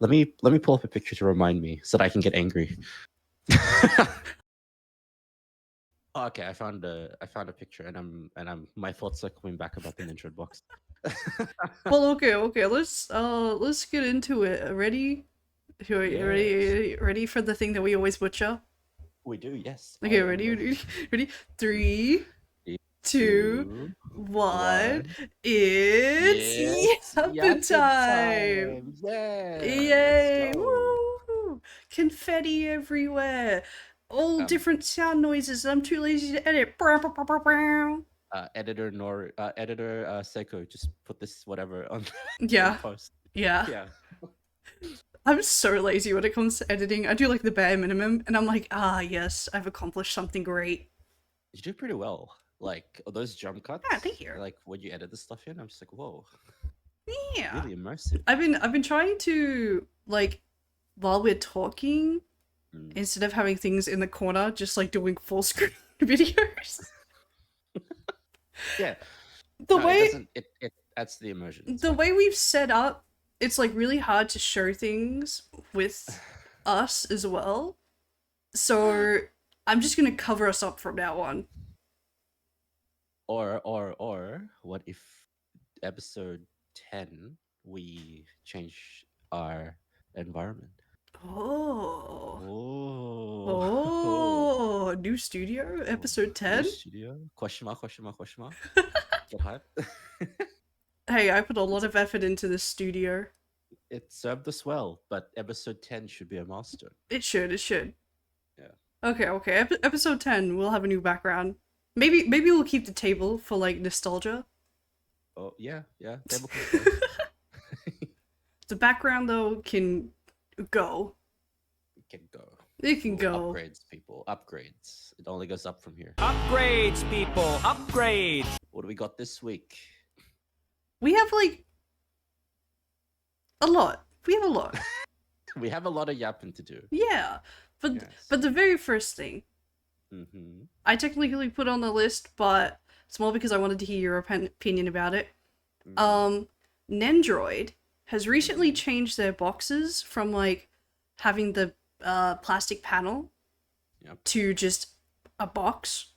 let me pull up a picture to remind me so that I can get angry. Okay, I found a picture, and I'm my thoughts are coming back about the NENDROID box. Well, okay. Let's get into it. Ready? Yes. Ready for the thing that we always butcher? We do, yes. Okay, I am ready? Ready? 3, Three, 2, two, 1. one. It's Yes, Yappin yapping time! time. Yeah, let's Yay! go. Woo! Confetti everywhere. All Um, different sound noises. I'm too lazy to edit. Brow, brow, brow, brow, brow. editor Seiko, just put this whatever on in Yeah, post. yeah. Yeah, I'm so lazy when it comes to editing. I do like the bare minimum, and I'm like, ah, yes, I've accomplished something great. you do pretty well. Like those jump Ah, cuts, thank you. like when you edit the stuff in, I'm just like, whoa, Yeah. really immersive. I've been trying to, like, while we're talking, Mm. instead of having things in the corner, just like doing full screen videos. Yeah, The no, it way doesn't. It adds to the immersion. It's the fine. way we've set up, it's like really hard to show things with us as well. So I'm just gonna cover us up from now on. Or what if episode 10 we change our environment? Oh. Oh, Oh, new studio, episode new 10? studio? Question mark? Question mark? Question mark? Get hype. Hey, I put a lot It's, of effort into this studio. it served us well, but episode 10 should be a milestone. It should. Yeah. Okay. Episode 10, we'll have a new background. Maybe we'll keep the table for like nostalgia. Oh, yeah. Table controls. The background though can go. It can go. It can Ooh, go. upgrades, people. Upgrades. It only goes up from here. Upgrades, people! Upgrades! What do we got this week? We have like a lot. We have a lot. We have a lot of yapping to do. Yeah. But Yes. but the very first thing Mm-hmm. I technically put on the list, but it's more because I wanted to hear your opinion about it. Mm-hmm. NENDROID has recently changed their boxes from like having the plastic panel to just a box.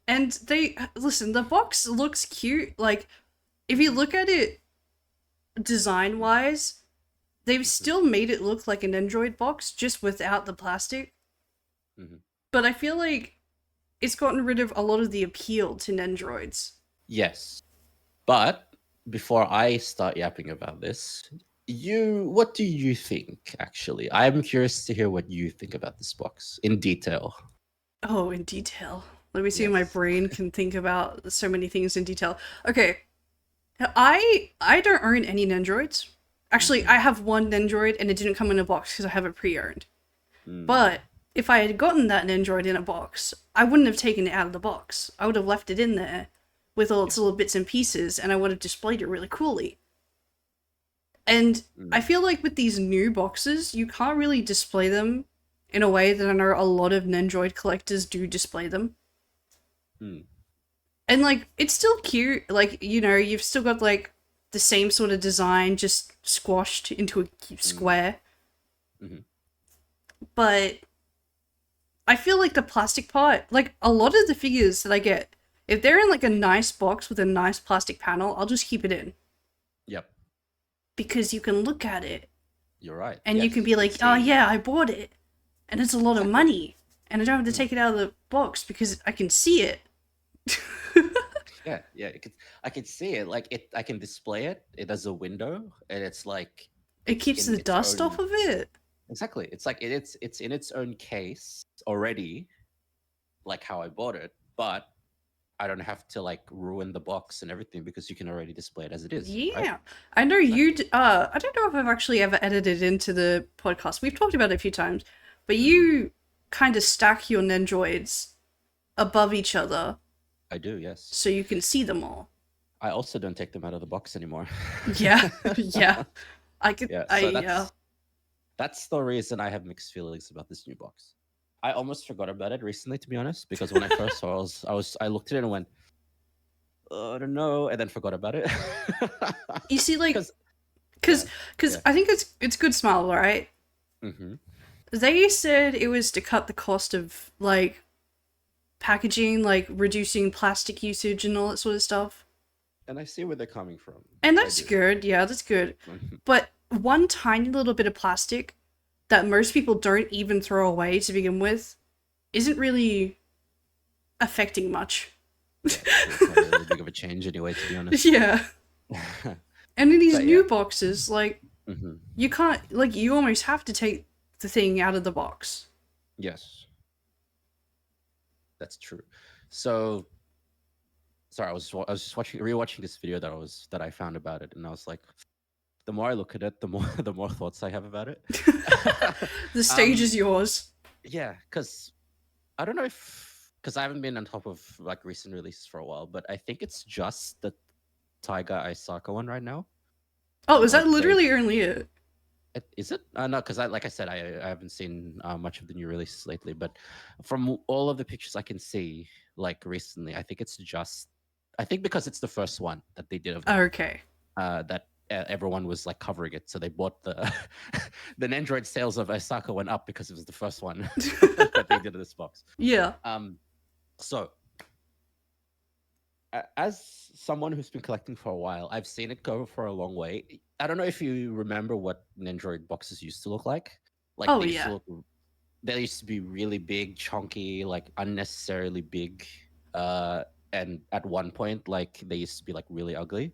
And the box looks cute. Like, if you look at it design wise, they've still made it look like an NENDROID box, just without the plastic. Mm-hmm. But I feel like it's gotten rid of a lot of the appeal to NENDROIDs. Yes. But before I start yapping about this, what do you think, actually? I'm curious to hear what you think about this box in detail. Oh, in detail. Let me see if my Yes. brain can think about so many things in detail. Okay. I don't own any NENDROIDs. Actually, I have one NENDROID and it didn't come in a box because I have it pre-owned. But if I had gotten that NENDROID in a box, I wouldn't have taken it out of the box. I would have left it in there with all its little bits and pieces, and I would have displayed it really coolly. And I feel like with these new boxes, you can't really display them in a way that I know a lot of NENDROID collectors do display them. And like, it's still cute. Like, you know, you've still got like the same sort of design, just squashed into a square. But I feel like the plastic part, like a lot of the figures that I get, if they're in like a nice box with a nice plastic panel, I'll just keep it in. Yep. Because you can look at it. You're right. And you can be like, oh yeah, I bought it. And it's a lot of money. And I don't have to take it out of the box because I can see it. Yeah. I can see it. Like I can display it. It has a window, and it's like It keeps the dust off of it. Exactly. It's like it's in its own case already, like how I bought it, but I don't have to like ruin the box and everything because you can already display it as it is. Yeah. Right? I know you I don't know if I've actually ever edited into the podcast. We've talked about it a few times, but you kind of stack your NENDROIDs above each other. I do, yes. So you can see them all. I also don't take them out of the box anymore. Yeah. Yeah. I could That's the reason I have mixed feelings about this new box. I almost forgot about it recently, to be honest, because when I first saw it, I looked at it and went, I don't know, and then forgot about it. You see, like, Because Yeah. I think it's Good Smile, right? Mm-hmm. They said it was to cut the cost of like packaging, like reducing plastic usage and all that sort of stuff. And I see where they're coming from. And I that's do. good. Yeah, that's good. But one tiny little bit of plastic that most people don't even throw away to begin with isn't really affecting much. Yeah, it's not really big of a change anyway, to be honest. Yeah. And in these But new yeah. boxes, like, Mm-hmm. you can't, like, you almost have to take the thing out of the box. Yes, that's true. So, sorry, I was just rewatching this video that I found about it, and I was like, the more I look at it, the more thoughts I have about it. The stage is yours. Yeah, because I don't know because I haven't been on top of like recent releases for a while, but I think it's just the Taiga Aisaka one right now. Oh, is that Like, literally only it? is it? No, because like I said, I haven't seen much of the new releases lately. But from all of the pictures I can see, like recently, I think it's just. I think because it's the first one that they did of that, Okay. that everyone was like covering it, so they bought the the NENDROID sales of Osaka went up because it was the first one that they did in this box. Yeah. So as someone who's been collecting for a while, I've seen it go for a long way. I don't know if you remember what NENDROID boxes used to look like. Like Oh, they used yeah. to look, they used to be really big, chunky, like unnecessarily big. And at one point, like they used to be like really ugly.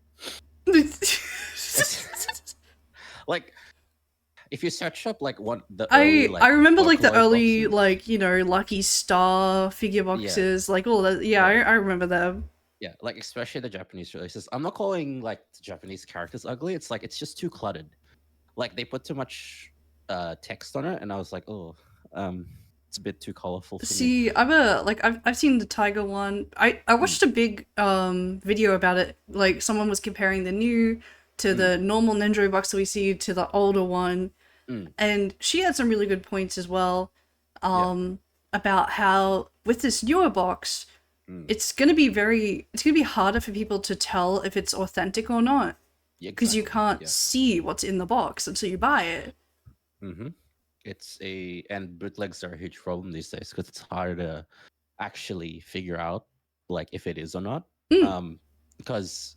Like if you search up like the early like I remember like the Vocaloid early boxes, like, you know, Lucky Star figure boxes, like all that. Yeah, Yeah. I remember them. yeah, like especially the Japanese releases. I'm not calling like the Japanese characters ugly. It's like it's just too cluttered. Like they put too much text on it, and I was like, oh, it's a bit too colorful for me. See, I've seen the Tiger one. I watched a big video about it. Like someone was comparing the new to the normal NENDROID box that we see to the older one. And she had some really good points as well. About how with this newer box, it's gonna be harder for people to tell if it's authentic or not. Yeah, Because you exactly. can't Yeah. see what's in the box until you buy it. It's and bootlegs are a huge problem these days because it's hard to actually figure out like if it is or not. Because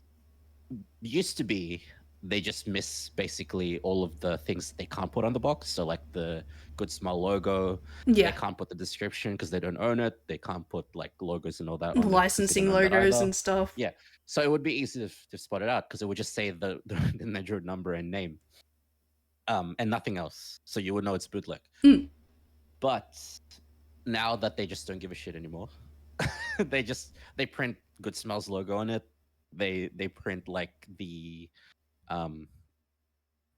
used to be they just miss basically all of the things they can't put on the box. So like the Good Smile logo, Yeah. they can't put the description because they don't own it. They can't put like logos and all that. On it 'cause they Licensing don't own that logos either. and stuff. Yeah, so it would be easy to spot it out because it would just say the NENDROID number and name, and nothing else. So you would know it's bootleg. But now that they just don't give a shit anymore, they print Good Smells logo on it. They print like the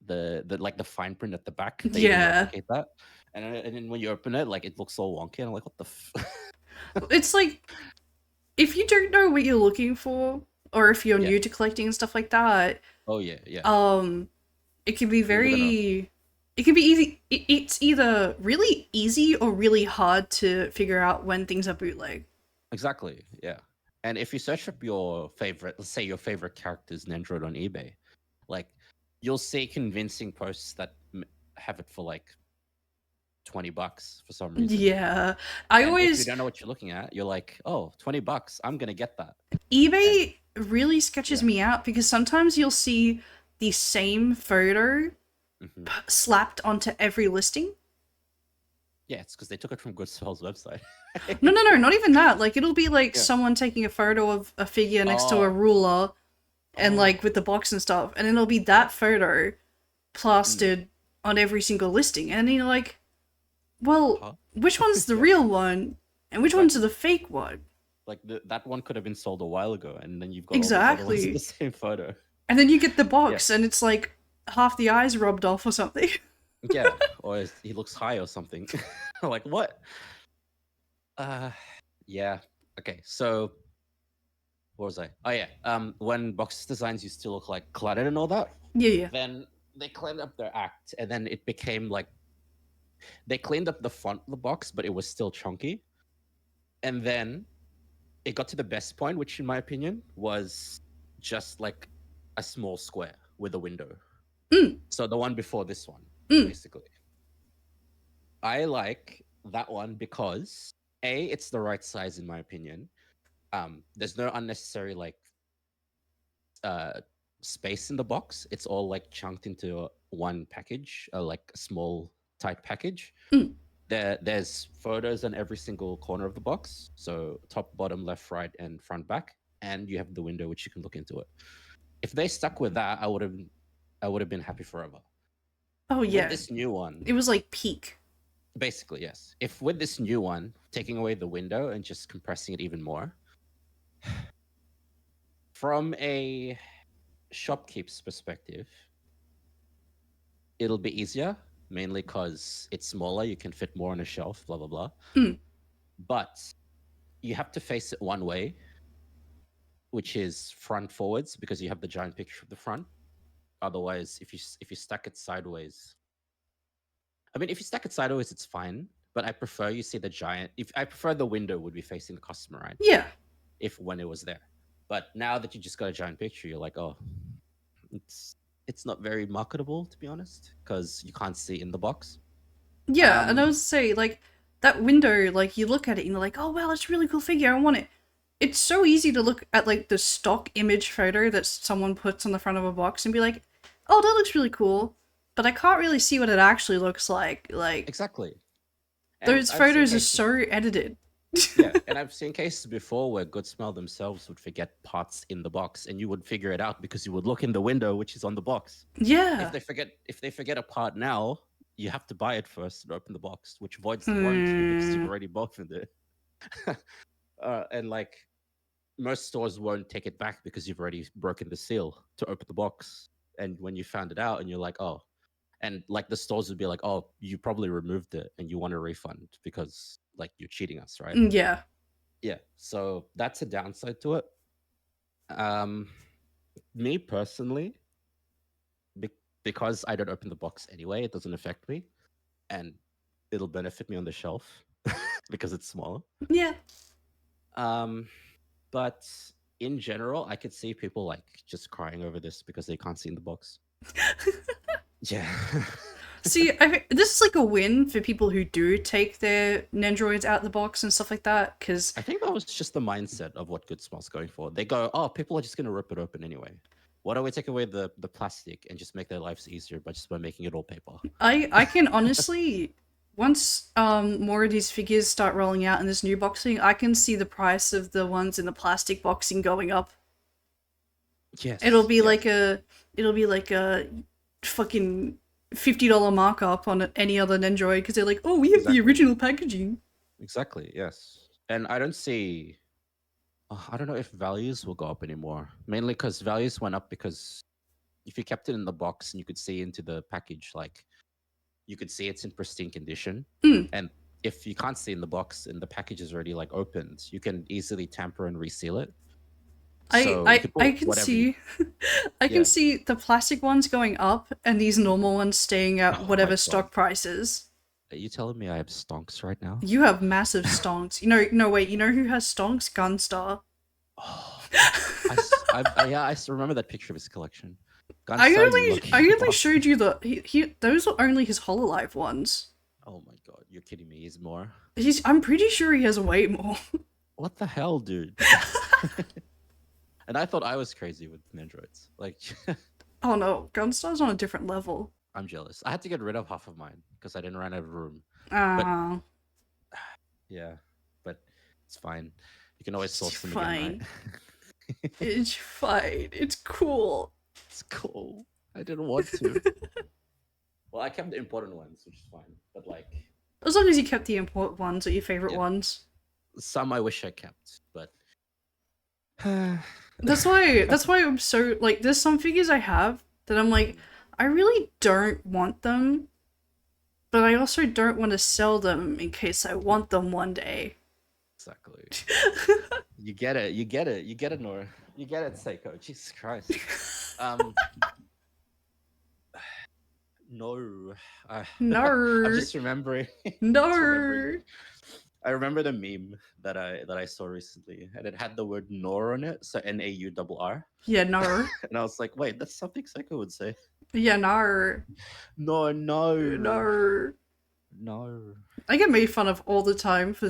like the fine print at the back. They even Yeah. replicate that, and then when you open it, like it looks all wonky. And I'm like, what the? It's like if you don't know what you're looking for, or if you're Yeah. new to collecting and stuff like that, Oh yeah. it can be very. It can be easy. It's either really easy or really hard to figure out when things are bootleg. Exactly. Yeah. And if you search up your favorite, let's say your favorite character's NENDROID on eBay, like you'll see convincing posts that have it for like $20 for some reason. Yeah, If you don't know what you're looking at, you're like, oh, $20, I'm gonna get that. eBay really sketches me out because sometimes you'll see the same photo slapped onto every listing. Yeah, it's because they took it from Good Smell's website. No, not even that. Like it'll be like someone taking a photo of a figure next to a ruler, and like with the box and stuff, and it'll be that photo plastered on every single listing, and then you're like, well, which one's the real one, and which one's the fake one? Like that one could have been sold a while ago, and then you've got Exactly all these other ones in the same photo. And then you get the box, and it's like half the eyes rubbed off or something. Yeah, or he looks high or something. Like what? Yeah. Okay, so what was I? Oh yeah. When box designs used to look like cluttered and all that. Yeah. Then they cleaned up their act, and then it became like they cleaned up the front of the box, but it was still chunky. And then it got to the best point, which in my opinion was just like a small square with a window. So the one before this one, Mm. basically. I like that one because A, it's the right size in my opinion. There's no unnecessary like space in the box. It's all like chunked into one package, like a small tight package. Mm. There's photos on every single corner of the box, so top, bottom, left, right, and front, back, and you have the window which you can look into it. If they stuck with that, I would have been happy forever. Oh With yeah, this new one, it was like peak. basically yes. If with this new one, taking away the window and just compressing it even more, from a shopkeep's perspective, it'll be easier, mainly because it's smaller, you can fit more on a shelf, blah blah blah. Mm. But you have to face it one way, which is front forwards, because you have the giant picture of the front. Otherwise, if you stack it sideways, I mean, if you stack it sideways, it's fine. But I prefer you see the giant. If I prefer the window would be facing the customer, right? Yeah. If when it was there, but now that you just got a giant picture, you're like, oh, it's not very marketable, to be honest, because you can't see in the box. Yeah, and I was say like that window, like you look at it and you're like, oh wow, that's a really cool figure, I want it. It's so easy to look at like the stock image photo that someone puts on the front of a box and be like, oh, that looks really cool, but I can't really see what it actually looks like. Like Exactly. those photos are so edited. Yeah, and I've seen cases before where Good Smell themselves would forget parts in the box, and you would figure it out because you would look in the window, which is on the box. Yeah. If they forget a part now, you have to buy it first and open the box, which voids the warranty because you've already opened it. And like most stores won't take it back because you've already broken the seal to open the box. And when you found it out, and you're like, oh, and like the stores would be like, oh, you probably removed it and you want a refund because like you're cheating us, right? Yeah. Yeah, so that's a downside to it. Me personally, because I don't open the box anyway, it doesn't affect me, and it'll benefit me on the shelf because it's smaller. Yeah. But in general, I could see people like just crying over this because they can't see in the box. Yeah. See, this is like a win for people who do take their Nendroids out the box and stuff like that, because I think that was just the mindset of what Good Smell's going for. They go, oh, people are just going to rip it open anyway. Why don't we take away the plastic and just make their lives easier by making it all paper? I can honestly, once more of these figures start rolling out in this new boxing, I can see the price of the ones in the plastic boxing going up. Yes. It'll be like a fucking $50 markup on any other Nendroid because they're like, oh, we have the original packaging. Exactly, yes. And I don't see, I don't know if values will go up anymore. Mainly because values went up because if you kept it in the box and you could see into the package, like you could see it's in pristine condition. And if you can't see in the box and the package is already like opened, you can easily tamper and reseal it. I can see I can see the plastic ones going up and these normal ones staying at whatever stock prices. Are you telling me I have stonks right now? You have massive stonks. No wait, you know who has stonks? Gunstar. Oh, I still remember that picture of his collection. I only showed you the those are only his Hololive ones. Oh my god, you're kidding me, he's more? I'm pretty sure he has way more. What the hell, dude? And I thought I was crazy with Nendroids. Like, oh no, Gunstar's on a different level. I'm jealous. I had to get rid of half of mine because I didn't run out of room. Oh. Yeah, but it's fine. You can always source them again, right? It's fine. It's cool. It's cool. I didn't want to. Well, I kept the important ones, which is fine. But like, as long as you kept the important ones or your favorite ones. Some I wish I kept, but that's why I'm so like. There's some figures I have that I'm like, I really don't want them, but I also don't want to sell them in case I want them one day. Exactly. You get it. You get it. You get it, Nora. You get it, Seiko. Jesus Christ. No. No. I'm just remembering. No. I remember the meme that I saw recently, and it had the word "nor" on it, so NAURR. Yeah, no. And I was like, wait, that's something Seiko would say. Yeah, no. No, no, No. no. I get made fun of all the time for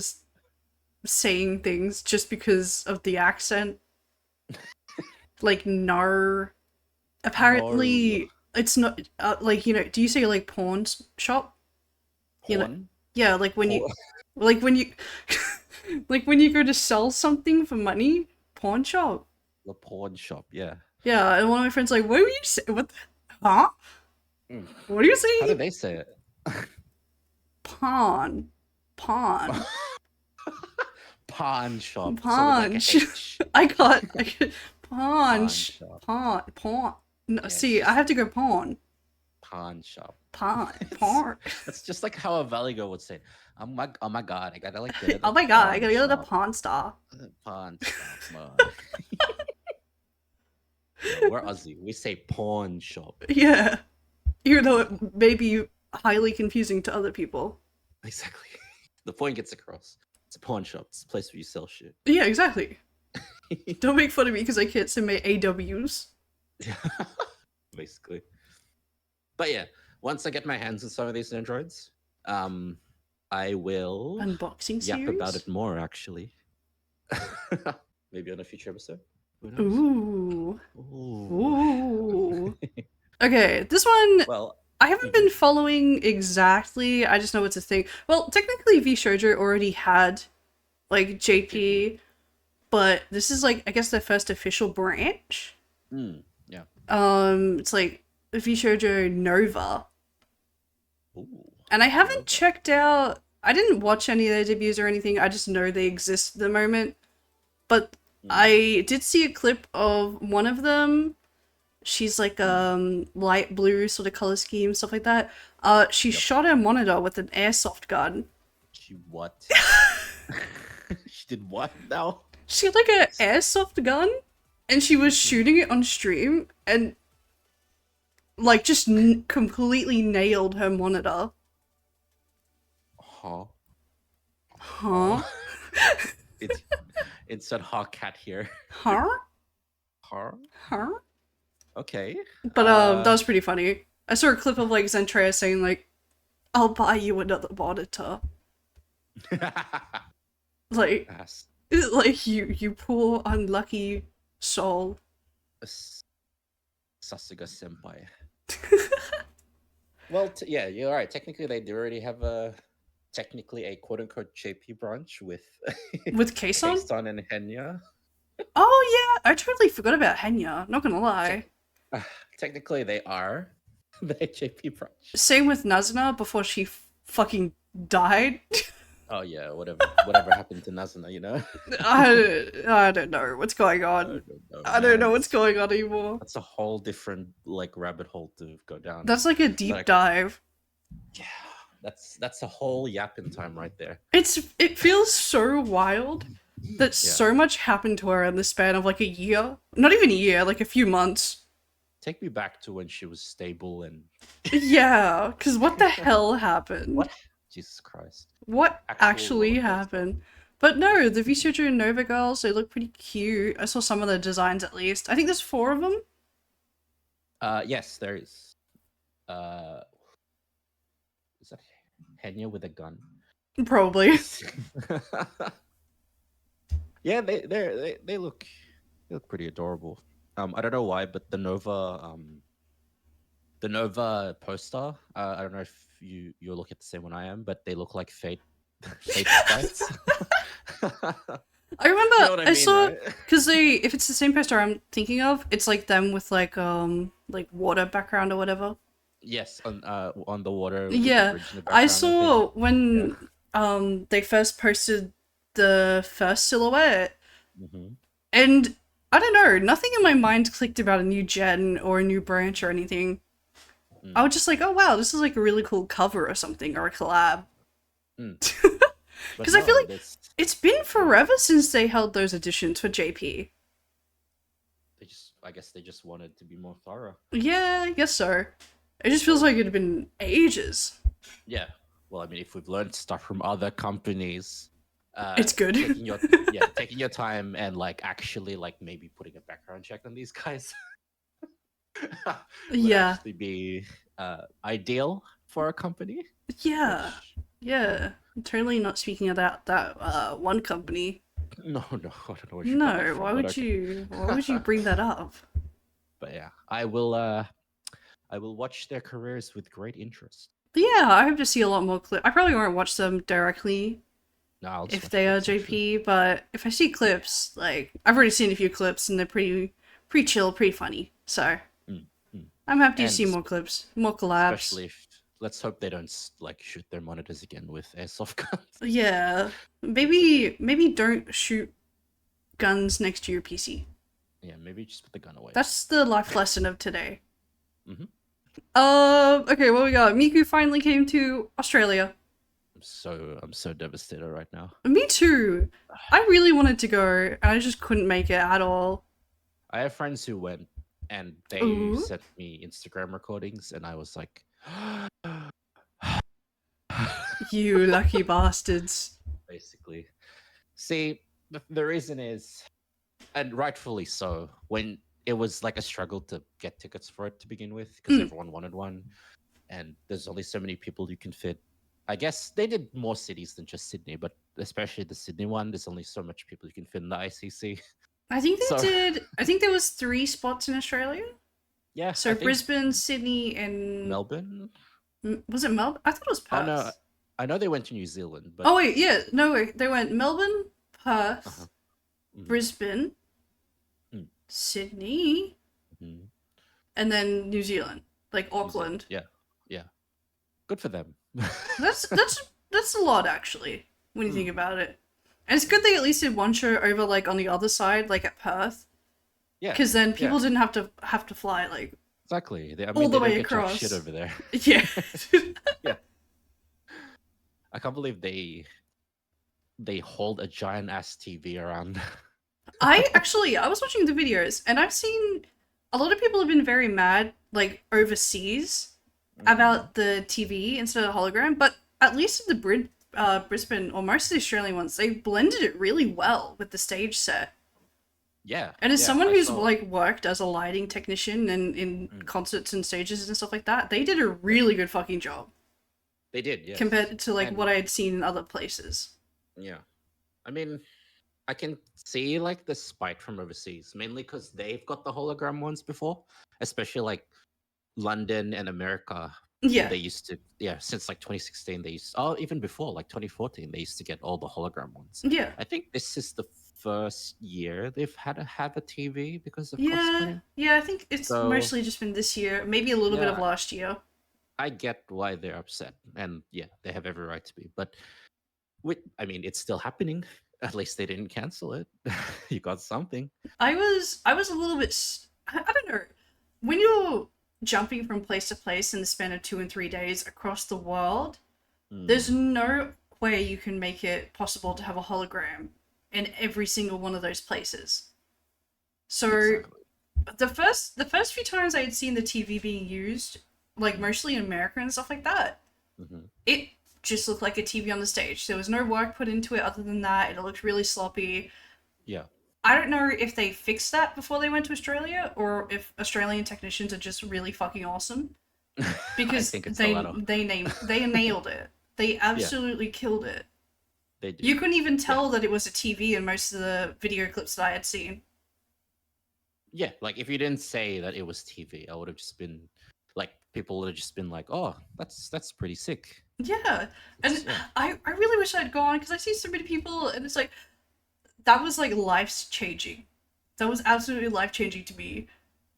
saying things just because of the accent. Like, no. Apparently, it's not, like, you know, do you say, like, pawn shop? You know, Porn? yeah, like when you, Porn? like when you, like when you go to sell something for money, pawn shop. The porn shop, yeah. Yeah, and one of my friends like, what were you saying? What? Huh? Mm. What are you How do saying? they say it? Pawn, pawn, Pawn shop. So with like a pawn. H. I got pawn, Pawn shop. pawn, pawn. No, Yeah, see, I have to go pawn, pawn shop. pawn, It's, pawn. it's just like how a Valley Girl would say, oh my god, I gotta like go to the Oh my god, I gotta go to the shop. pawn store. Pawn shop, man. No, we're Aussie. We say pawn shop. Yeah, even though it may be highly confusing to other people. Exactly. The point gets across. It's a pawn shop. It's a place where you sell shit. Yeah, exactly. Don't make fun of me because I can't say my AWs. Basically. But yeah, once I get my hands on some of these androids, I will Unboxing yap series? about it more actually. Maybe on a future episode. Who knows? Ooh. Ooh. Ooh. Okay, this one Well, I haven't been following exactly. I just know it's a thing. Well, technically VSHOJO already had like JP, but this is like I guess their first official branch. yeah. It's like VSHOJO Nova. Ooh. And I haven't checked out, I didn't watch any of their debuts or anything, I just know they exist at the moment. But I did see a clip of one of them. She's like light blue sort of color scheme, stuff like that. She shot her monitor with an airsoft gun. She what? She did what now? She had like an airsoft gun and she was shooting it on stream and like just completely nailed her monitor. Huh? Huh? It's said ha cat here. Huh? Huh? Huh? Okay. But that was pretty funny. I saw a clip of like Zentrea saying like, "I'll buy you another monitor." Like, Ass. like you poor unlucky soul. Sasuga senpai. Well, yeah, you're right. Technically, they do already have a quote unquote JP branch with With Kason? Kason and Henya. Oh yeah, I totally forgot about Henya. Not gonna lie. Technically, they are the JP branch. Same with Nazuna before she fucking died. Oh yeah, whatever happened to Nazuna, you know? I don't know what's going on. I don't know what's going on anymore. That's a whole different like rabbit hole to go down. That's like a deep dive. Yeah, that's a whole yapping time right there. It feels so wild that so much happened to her in the span of like a year. Not even a year, like a few months. Take me back to when she was stable and Yeah, because what the hell happened? What? Jesus Christ. What actually happened? But no, the VSHOJO Nova girls, they look pretty cute. I saw some of the designs at least. I think there's 4 of them. Yes, there is. Is that Henya with a gun? Probably. Yeah, they look pretty adorable. I don't know why, but the Nova poster. I don't know if you're looking at the same one I am, but they look like Fate sprites. I remember You know what I mean, saw right? because if it's the same poster I'm thinking of, it's like them with like water background or whatever. Yes, on the water. With the Yeah, bridge in the I background, saw when they first posted the first silhouette, and I don't know, nothing in my mind clicked about a new gen or a new branch or anything. I was just like, oh wow, this is like a really cool cover or something, or a collab. Because I feel like it's been forever since they held those editions for JP. I guess they just wanted to be more thorough. Yeah, I guess so. It just feels like it had been ages. Yeah. Well, I mean, if we've learned stuff from other companies, it's good. taking your time and like actually like maybe putting a background check on these guys. would Yeah. actually be ideal for a company. Yeah. Which, Yeah. I'm totally not speaking about that one company. no, I don't know where you got that No, from. why but would okay. you bring that up? But yeah, I will watch their careers with great interest. Yeah, I hope to see a lot more clips. I probably won't watch them directly No, I'll just if watch they are clips, actually. JP, but if I see clips, like I've already seen a few clips and they're pretty chill, pretty funny. So Mm, mm. I'm happy to And see more clips, more collabs. especially if, let's hope they don't like shoot their monitors again with airsoft guns. Yeah, maybe don't shoot guns next to your PC. Yeah, maybe just put the gun away. That's the life lesson of today. Mm-hmm. Okay, what we got? Miku finally came to Australia. I'm so devastated right now. Me too. I really wanted to go, and I just couldn't make it at all. I have friends who went, and they Ooh. sent me Instagram recordings, and I was like, You lucky bastards. basically. See, the reason is, and rightfully so, when it was like a struggle to get tickets for it to begin with, because everyone wanted one, and there's only so many people you can fit. I guess they did more cities than just Sydney, but especially the Sydney one, there's only so much people you can fit in the ICC. I think they did. I think there was 3 spots in Australia. Yeah. So Brisbane, Sydney, and Melbourne. Was it Melbourne? I thought it was Perth. Oh no, I know they went to New Zealand, but oh wait, yeah, no wait, they went Melbourne, Perth, Brisbane, Sydney, and then New Zealand, like Auckland. Yeah, yeah. Good for them. That's a lot actually when you think about it. And it's good they at least did one show over like on the other side, like at Perth. Yeah. Because then people didn't have to fly like exactly. All the they way don't get jack across. shit over there. Yeah. Yeah. I can't believe they hold a giant ass TV around. I was watching the videos and I've seen a lot of people have been very mad, like overseas, about the TV instead of the hologram, but at least in the Brisbane or most of the Australian ones, they blended it really well with the stage set. Yeah. And as someone who's like worked as a lighting technician and in concerts and stages and stuff like that, they did a really good fucking job. They did, yeah. Compared to like what I had seen in other places. Yeah. I mean, I can see like the spike from overseas, mainly because they've got the hologram ones before, especially like London and America. Yeah. They used to, since like 2016, even before, like 2014, they used to get all the hologram ones. Yeah. I think this is the first year they've had to have a TV because of cosplay. Yeah, I think it's mostly just been this year, maybe a little bit of last year. I get why they're upset, and yeah, they have every right to be. But I mean, it's still happening. At least they didn't cancel it. You got something. I was a little bit. I don't know. When you're jumping from place to place in the span of 2 and 3 days across the world, there's no way you can make it possible to have a hologram in every single one of those places. So the first few times I had seen the TV being used, like mostly in America and stuff like that, it just looked like a TV on the stage. There was no work put into it other than that. It looked really sloppy. Yeah. I don't know if they fixed that before they went to Australia or if Australian technicians are just really fucking awesome. Because they nailed it. They absolutely killed it. They do. You couldn't even tell that it was a TV in most of the video clips that I had seen. Yeah, like if you didn't say that it was TV, I would have just been like, people would have just been like, "Oh, that's pretty sick." Yeah, and I really wish I'd gone because I see so many people, and it's like that was like life changing. That was absolutely life changing to me,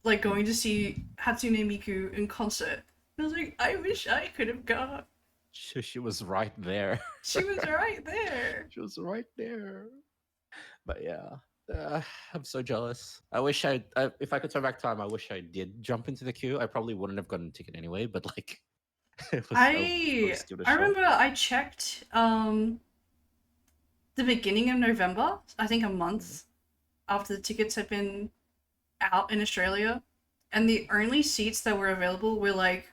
like going to see Hatsune Miku in concert. I was like, I wish I could have gone. She was right there. She was right there. She was right there. But yeah. I'm so jealous. I wish if I could turn back time, I wish I did jump into the queue. I probably wouldn't have gotten a ticket anyway, but like, I remember I checked the beginning of November, I think a month after the tickets had been out in Australia, and the only seats that were available were like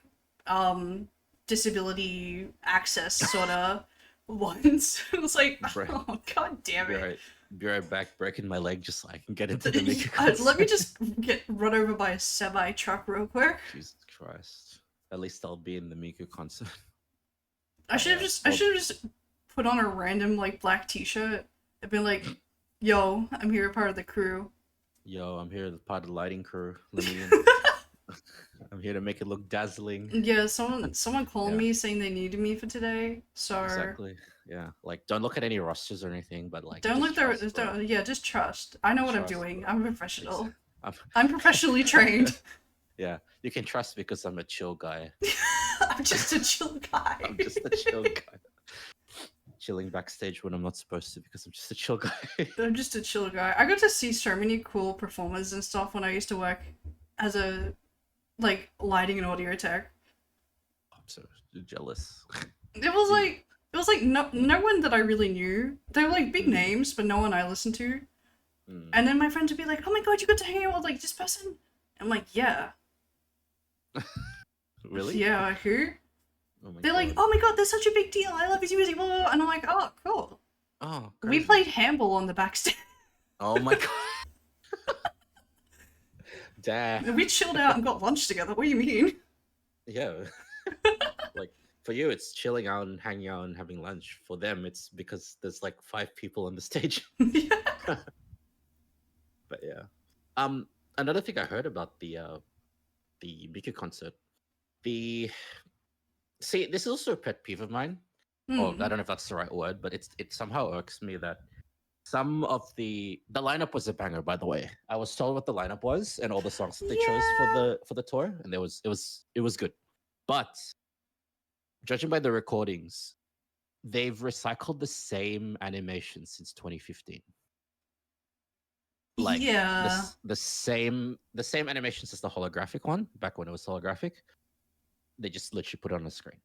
disability access sort of ones. It was like, oh god damn it. Right. Be right back, breaking my leg just so I can get into the MIKU concert. Let me just get run over by a semi truck real quick. Jesus Christ! At least I'll be in the MIKU concert. I should have just put on a random like black T-shirt and been like, "Yo, I'm here, part of the crew." Yo, I'm here, part of the lighting crew. Let me in. I'm here to make it look dazzling. Yeah, someone called me saying they needed me for today, so exactly. Yeah, like don't look at any rosters or anything, but like don't look there. Yeah, just trust. I know what I'm doing. I'm a professional. I'm professionally trained. Yeah, you can trust because I'm a chill guy. I'm just a chill guy. I'm just a chill guy. Chilling backstage when I'm not supposed to because I'm just a chill guy. I'm just a chill guy. I got to see so many cool performers and stuff when I used to work as a like lighting and audio tech. I'm so jealous. It was like no one that I really knew. They were like big names, but no one I listened to. And then my friends would be like, "Oh my god, you got to hang out with like this person?" I'm like, "Yeah." Really? Yeah, who? Oh my They're god. like, "Oh my god, they're such a big deal. I love his music." Blah, blah, blah. And I'm like, "Oh, cool." Oh, we crazy. played handball on the backstage. Oh my god. Damn. We chilled out and got lunch together. What do you mean? Yeah. Like for you, it's chilling out and hanging out and having lunch. For them, it's because there's like 5 people on the stage. Yeah. But yeah. Another thing I heard about the MIKU concert. See, this is also a pet peeve of mine. Or I don't know if that's the right word, but it somehow irks me that some of the lineup was a banger. By the way, I was told what the lineup was and all the songs that they chose for the tour, and it was good. But judging by the recordings, they've recycled the same animation since 2015. Like the same animations as the holographic one back when it was holographic. They just literally put it on the screen.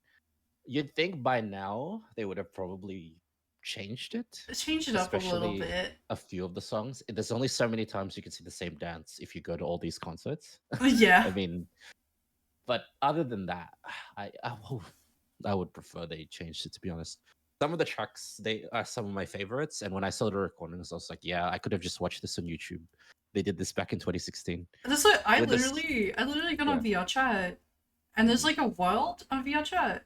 You'd think by now they would have probably changed it. Change it up a little bit. A few of the songs. There's only so many times you can see the same dance if you go to all these concerts. Yeah. I mean, but other than that, I would prefer they changed it, to be honest. Some of the tracks, they are some of my favorites, and when I saw the recordings, I was like, yeah, I could have just watched this on YouTube. They did this back in 2016. That's like I literally got on VR chat, and there's like a world on VR chat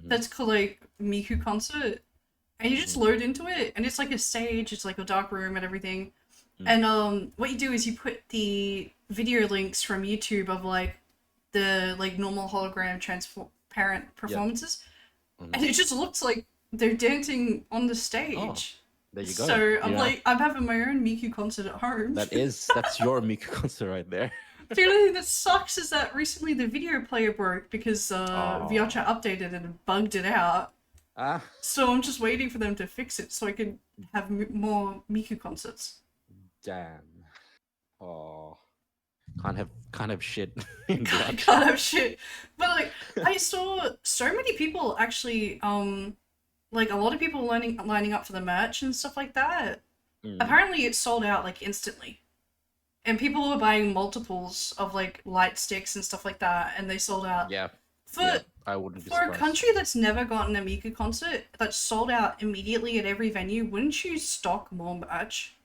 that's called like MIKU concert, and you just load into it, and it's like a stage, it's like a dark room and everything, and what you do is you put the video links from YouTube of like the like normal hologram transparent performances, and it just looks like they're dancing on the stage. Oh, there you go. So I'm having my own MIKU concert at home. That's your MIKU concert right there. The only thing that sucks is that recently the video player broke because VR chat updated and bugged it out. So I'm just waiting for them to fix it so I can have more MIKU concerts. Damn. Oh. Can't have shit. Can't have shit. But like I saw so many people actually like a lot of people lining up for the merch and stuff like that. Apparently it sold out like instantly. And people were buying multiples of like light sticks and stuff like that, and they sold out. Yeah. I wouldn't be for surprised. A country that's never gotten a MIKU concert that's sold out immediately at every venue, wouldn't you stock more merch?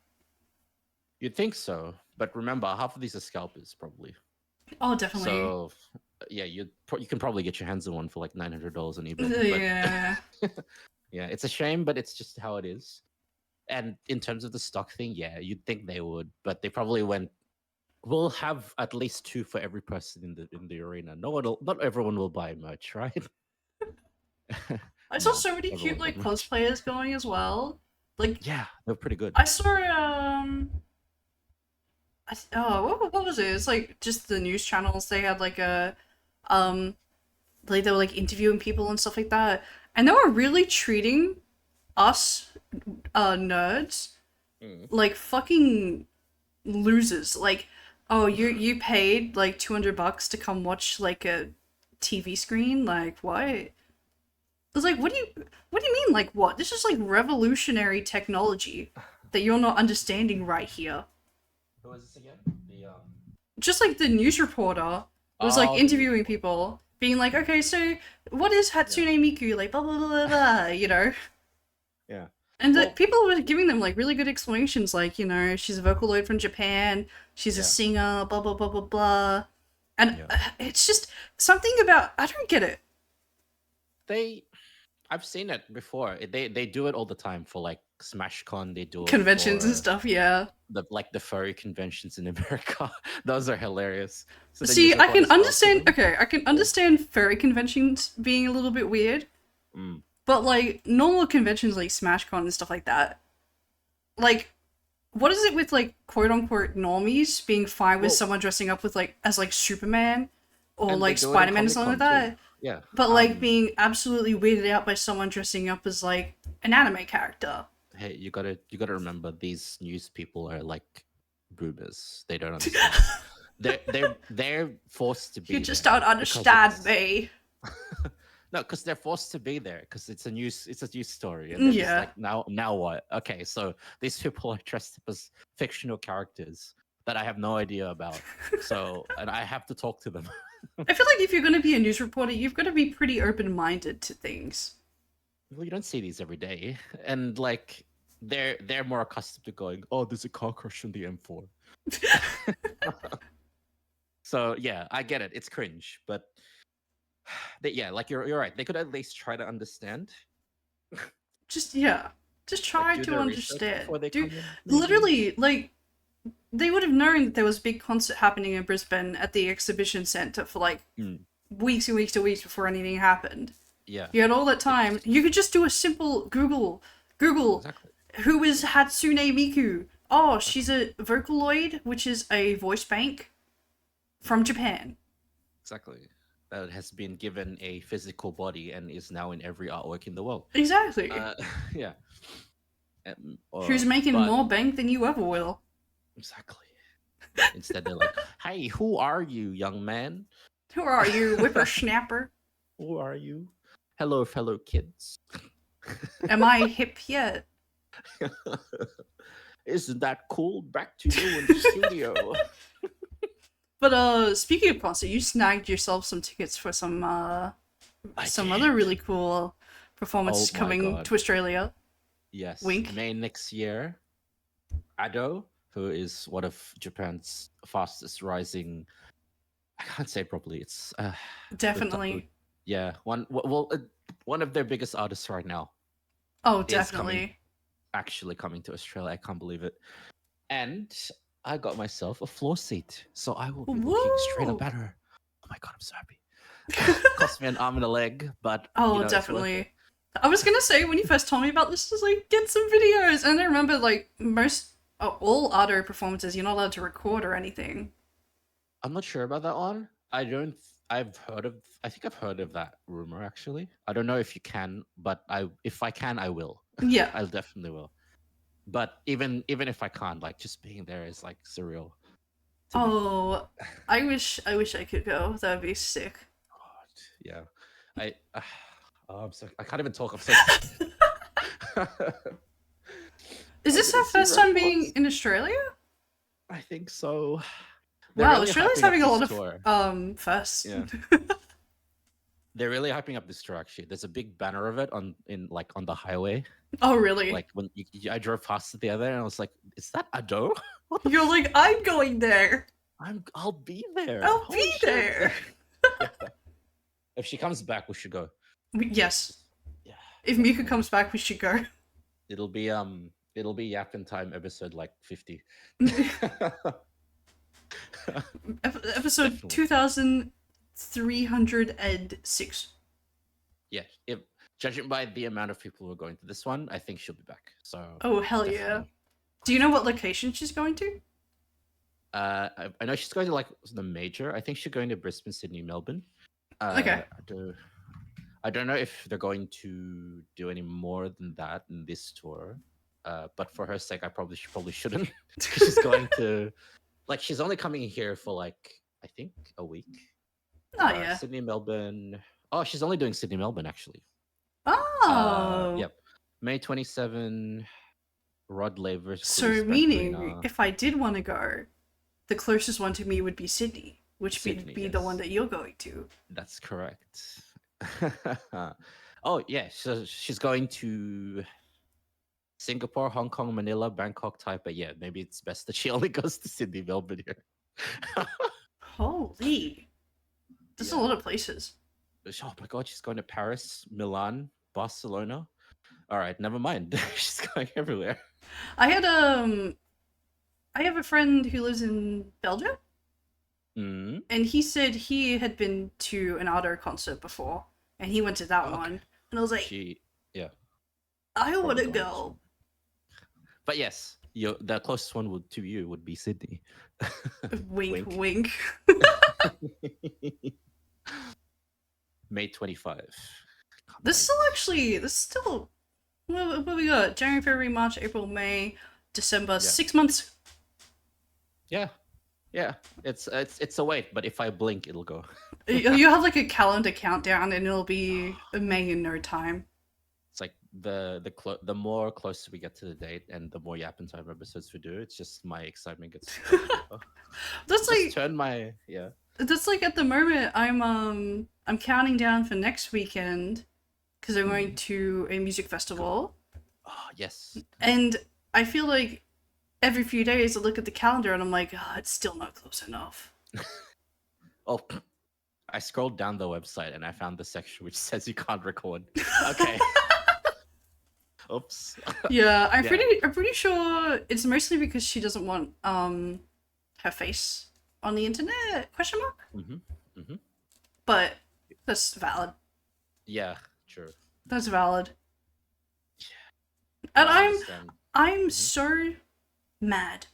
You'd think so, but remember, half of these are scalpers probably. Oh, definitely. So yeah, you can probably get your hands on one for like $900 on eBay. Yeah. Yeah, it's a shame, but it's just how it is. And in terms of the stock thing, yeah, you'd think they would, but they probably went. We'll have at least 2 for every person in the arena. Not everyone will buy merch, right? I saw so many cute like cosplayers going as well. Like yeah, they're pretty good. I saw what was it? It's like just the news channels. They had like a like they were like interviewing people and stuff like that, and they were really treating us nerds like fucking losers. Like, oh, you paid like $200 to come watch like a TV screen? Like what? I was like, what do you mean like what? This is like revolutionary technology that you're not understanding right here. Who is this again? Just like the news reporter was like interviewing people, being like, okay, so what is Hatsune Miku? Like blah blah blah blah blah, you know? Yeah. And Well- people were giving them like really good explanations, like, you know, she's a Vocaloid from Japan, she's a singer, blah blah blah blah blah, and it's just something about I don't get it. I've seen it before. They do it all the time for like SmashCon. They do it Conventions and for stuff, yeah. the furry conventions in America. Those are hilarious. So they See, use I it can as well for understand. them. Okay, I can understand furry conventions being a little bit weird, but like normal conventions like SmashCon and stuff like that, like, what is it with like quote unquote normies being fine with someone dressing up with like as like Superman or And like they do it in Spider-Man or something like Comic-Con that? too. Yeah, But like being absolutely weirded out by someone dressing up as like an anime character. hey, you gotta remember these news people are like boomers. They don't understand. they're forced to be. You just there don't because understand it's- me. No, because they're forced to be there because it's a news story, and they're just Yeah. like, now what? Okay, so these people are dressed up as fictional characters that I have no idea about. So, and I have to talk to them. I feel like if you're going to be a news reporter, you've got to be pretty open-minded to things. Well, you don't see these every day, and like they're more accustomed to going, oh, there's a car crash on the M4. So yeah, I get it. It's cringe, but like you're right. They could at least try to understand. Just try do to their research understand. before they Dude, come in, maybe. literally, like, they would have known that there was a big concert happening in Brisbane at the exhibition centre for like weeks and weeks and weeks before anything happened. Yeah, You had all that time. You could just do a simple Google. exactly. Who is Hatsune Miku? Oh, she's a Vocaloid, which is a voice bank from Japan. Exactly. That has been given a physical body and is now in every artwork in the world. Exactly. Yeah. Who's making but- more bank than you ever will? Exactly. Instead, they're like, "Hey, who are you, young man? Who are you, whippersnapper? Who are you? Hello, fellow kids. Am I hip yet? Isn't that cool? Back to you in the studio." But speaking of concert, you snagged yourself some tickets for some other really cool performances Oh my coming God. to Australia. Yes. Wink. May next year, Ado, who is one of Japan's fastest rising, I can't say it properly. It's Definitely. yeah, one of their biggest artists right now. Oh, is definitely. Actually coming to Australia. I can't believe it. And I got myself a floor seat, so I will be looking straight up Whoa. at her. Oh my God, I'm so happy. Cost me an arm and a leg, but Oh, you know, it's worth it. definitely. I was gonna say when you first told me about this, just like get some videos, and I remember like all Ado performances, you're not allowed to record or anything. I'm not sure about that one. I think I've heard of that rumor actually. I don't know if you can, but if I can, I will. Yeah. I definitely will. But even if I can't, like just being there is like surreal. to me. Oh, I wish I could go. That would be sick. God, yeah. I'm so I can't even talk. I'm so. Is this I our didn't see first time Red being Cross. in Australia? I think so. They're Wow, really Australia's hyping having a up lot this of tour. firsts. Yeah. They're really hyping up this tour. Actually, there's a big banner of it on the highway. Oh, really? Like when I drove past it the other day, and I was like, "Is that Ado? What the You're like, I'm going there. I'll be there. I'll Holy be shit." there. Yeah. If she comes back, we should go. Yes. Yeah. If Miku comes back, we should go. It'll be Yappin time episode like 50. Episode Definitely. 2306. Yeah, if judging by the amount of people who are going to this one, I think she'll be back. So Oh, hell yeah. definitely. Do you know what location she's going to? I know she's going to like the major. I think she's going to Brisbane, Sydney, Melbourne. Okay. I don't know if they're going to do any more than that in this tour. But for her sake, I probably shouldn't. 'Cause she's going to, like, she's only coming here for like I think a week. Oh, yeah. Sydney, Melbourne. Oh, she's only doing Sydney, Melbourne actually. Oh. Yep. May 27. Rod Laver. So, meaning, if I did want to go, the closest one to me would be Sydney, which would Sydney, be the one yes. that you're going to. That's correct. Oh yeah, so she's going to Singapore, Hong Kong, Manila, Bangkok, Taipei. Yeah, maybe it's best that she only goes to Sydney, Melbourne here. Holy. There's a lot of places. Oh my god, she's going to Paris, Milan, Barcelona. All right, never mind. She's going everywhere. I have a friend who lives in Belgium. Mm. And he said he had been to an Ado concert before, and he went to that one. And I was like, I want to go. But yes, the closest one to you would be Sydney. Wink, wink. May 25. This still, what we got? January, February, March, April, May, December, 6 months. Yeah. It's a wait, but if I blink, it'll go. You have like a calendar countdown, and it'll be May in no time. It's like the more closer we get to the date, and the more Yappin Time episodes we do, it's just my excitement gets. That's like That's like at the moment I'm counting down for next weekend because I'm going to a music festival. Oh yes. And I feel like every few days I look at the calendar and I'm like, it's still not close enough. Oh, I scrolled down the website and I found the section which says you can't record. Okay. Oops. Yeah, I'm pretty sure it's mostly because she doesn't want her face on the internet? ? But that's valid. Yeah, true. That's valid. And I'm so mad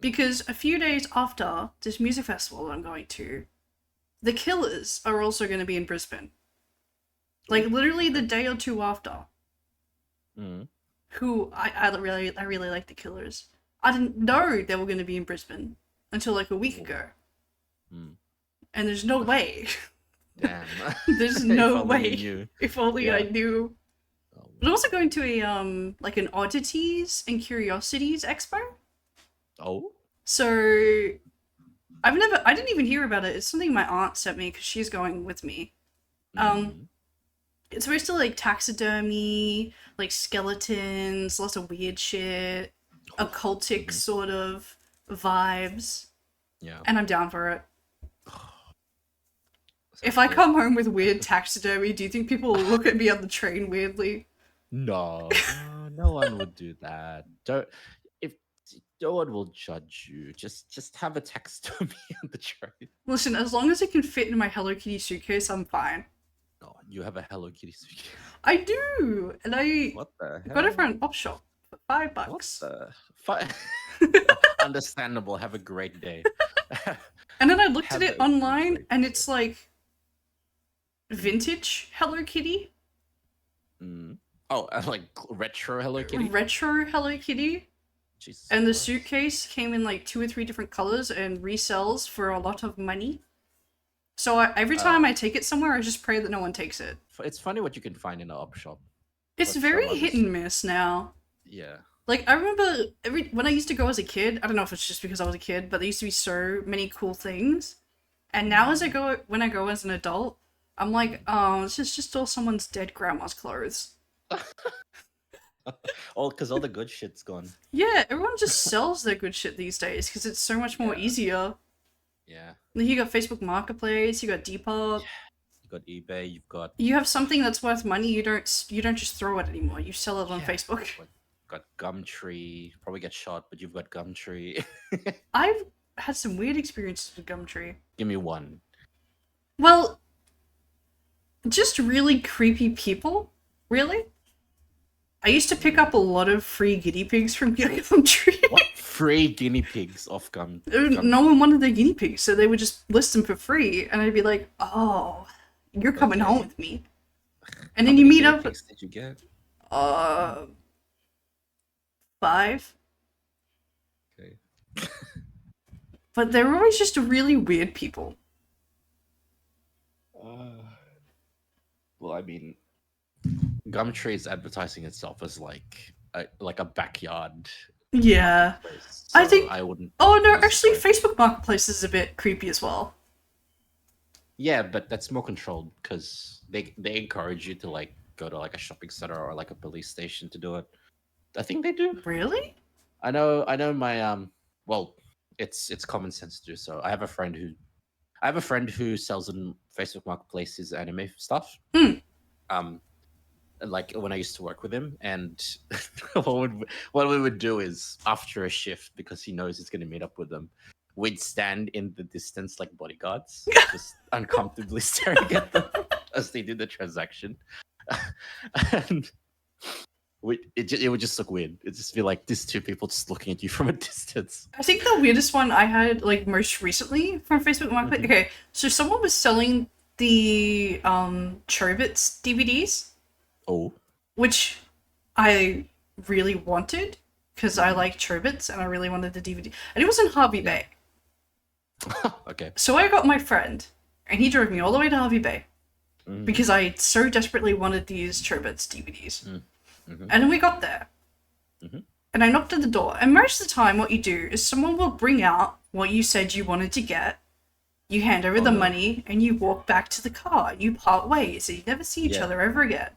because a few days after this music festival I'm going to, the Killers are also going to be in Brisbane. Like literally the day or two after. Who I really like the Killers. I didn't know they were going to be in Brisbane until like a week ago. And there's no way. Damn. There's no way. If only I knew. But also going to a like an oddities and curiosities expo. Oh. So I didn't even hear about it. It's something my aunt sent me because she's going with me. It's supposed to like taxidermy, like skeletons, lots of weird shit, occultic sort of vibes. Yeah. And I'm down for it. If I come home with weird taxidermy, do you think people will look at me on the train weirdly? No, no one would do that. No one will judge you. Just have a taxidermy on the train. Listen, as long as it can fit in my Hello Kitty suitcase, I'm fine. Oh, you have a Hello Kitty suitcase? I do, and I got it from an op shop for $5. What the? Understandable. Have a great day. And then I looked at it online, and it's like vintage Hello Kitty. Oh, like retro Hello Kitty? Retro Hello Kitty. Jesus and Christ. The suitcase came in like 2 or 3 different colors and resells for a lot of money. So every time I take it somewhere, I just pray that no one takes it. It's funny what you can find in an op shop. It's very hit and miss now. Yeah. Like, I remember when I used to go as a kid, I don't know if it's just because I was a kid, but there used to be so many cool things. And now when I go as an adult, I'm like, oh, this is just all someone's dead grandma's clothes. Because all the good shit's gone. Yeah, everyone just sells their good shit these days because it's so much more easier. Yeah. You got Facebook Marketplace, you got Depop. Yeah. You got eBay, you have something that's worth money, you don't just throw it anymore, you sell it on Facebook. Got Gumtree, probably get shot, but you've got Gumtree. I've had some weird experiences with Gumtree. Give me one. Well, just really creepy people, really. I used to pick up a lot of free guinea pigs from Gumtree. What? Free guinea pigs off Gumtree? No one wanted their guinea pigs, so they would just list them for free, and I'd be like, oh, you're coming home with me. And then you meet up. How many guinea pigs did you get? 5. Okay. But they're always just really weird people. Well, I mean, Gumtree is advertising itself as like a backyard. Yeah, so I think. I wouldn't. Oh no, actually, Facebook Marketplace is a bit creepy as well. Yeah, but that's more controlled because they encourage you to like go to like a shopping center or like a police station to do it. I think they do. Really? I know my well, it's common sense to do so. I have a friend who sells in Facebook Marketplace his anime stuff. Like when I used to work with him, and what we would do is after a shift, because he knows he's going to meet up with them, we'd stand in the distance like bodyguards, just uncomfortably staring at them as they do the transaction. And it would just look weird. It'd just be like these two people just looking at you from a distance. I think the weirdest one I had, like, most recently from Facebook Marketplace. Okay, so someone was selling the Chobits DVDs. Oh. Which I really wanted, because I like Chobits and I really wanted the DVD. And it was in Harvey Bay. Okay. So I got my friend, and he drove me all the way to Harvey Bay, because I so desperately wanted these Chobits DVDs. And then we got there, and I knocked at the door. And most of the time what you do is someone will bring out what you said you wanted to get, you hand over the money, and you walk back to the car. You part ways, so you never see each other ever again.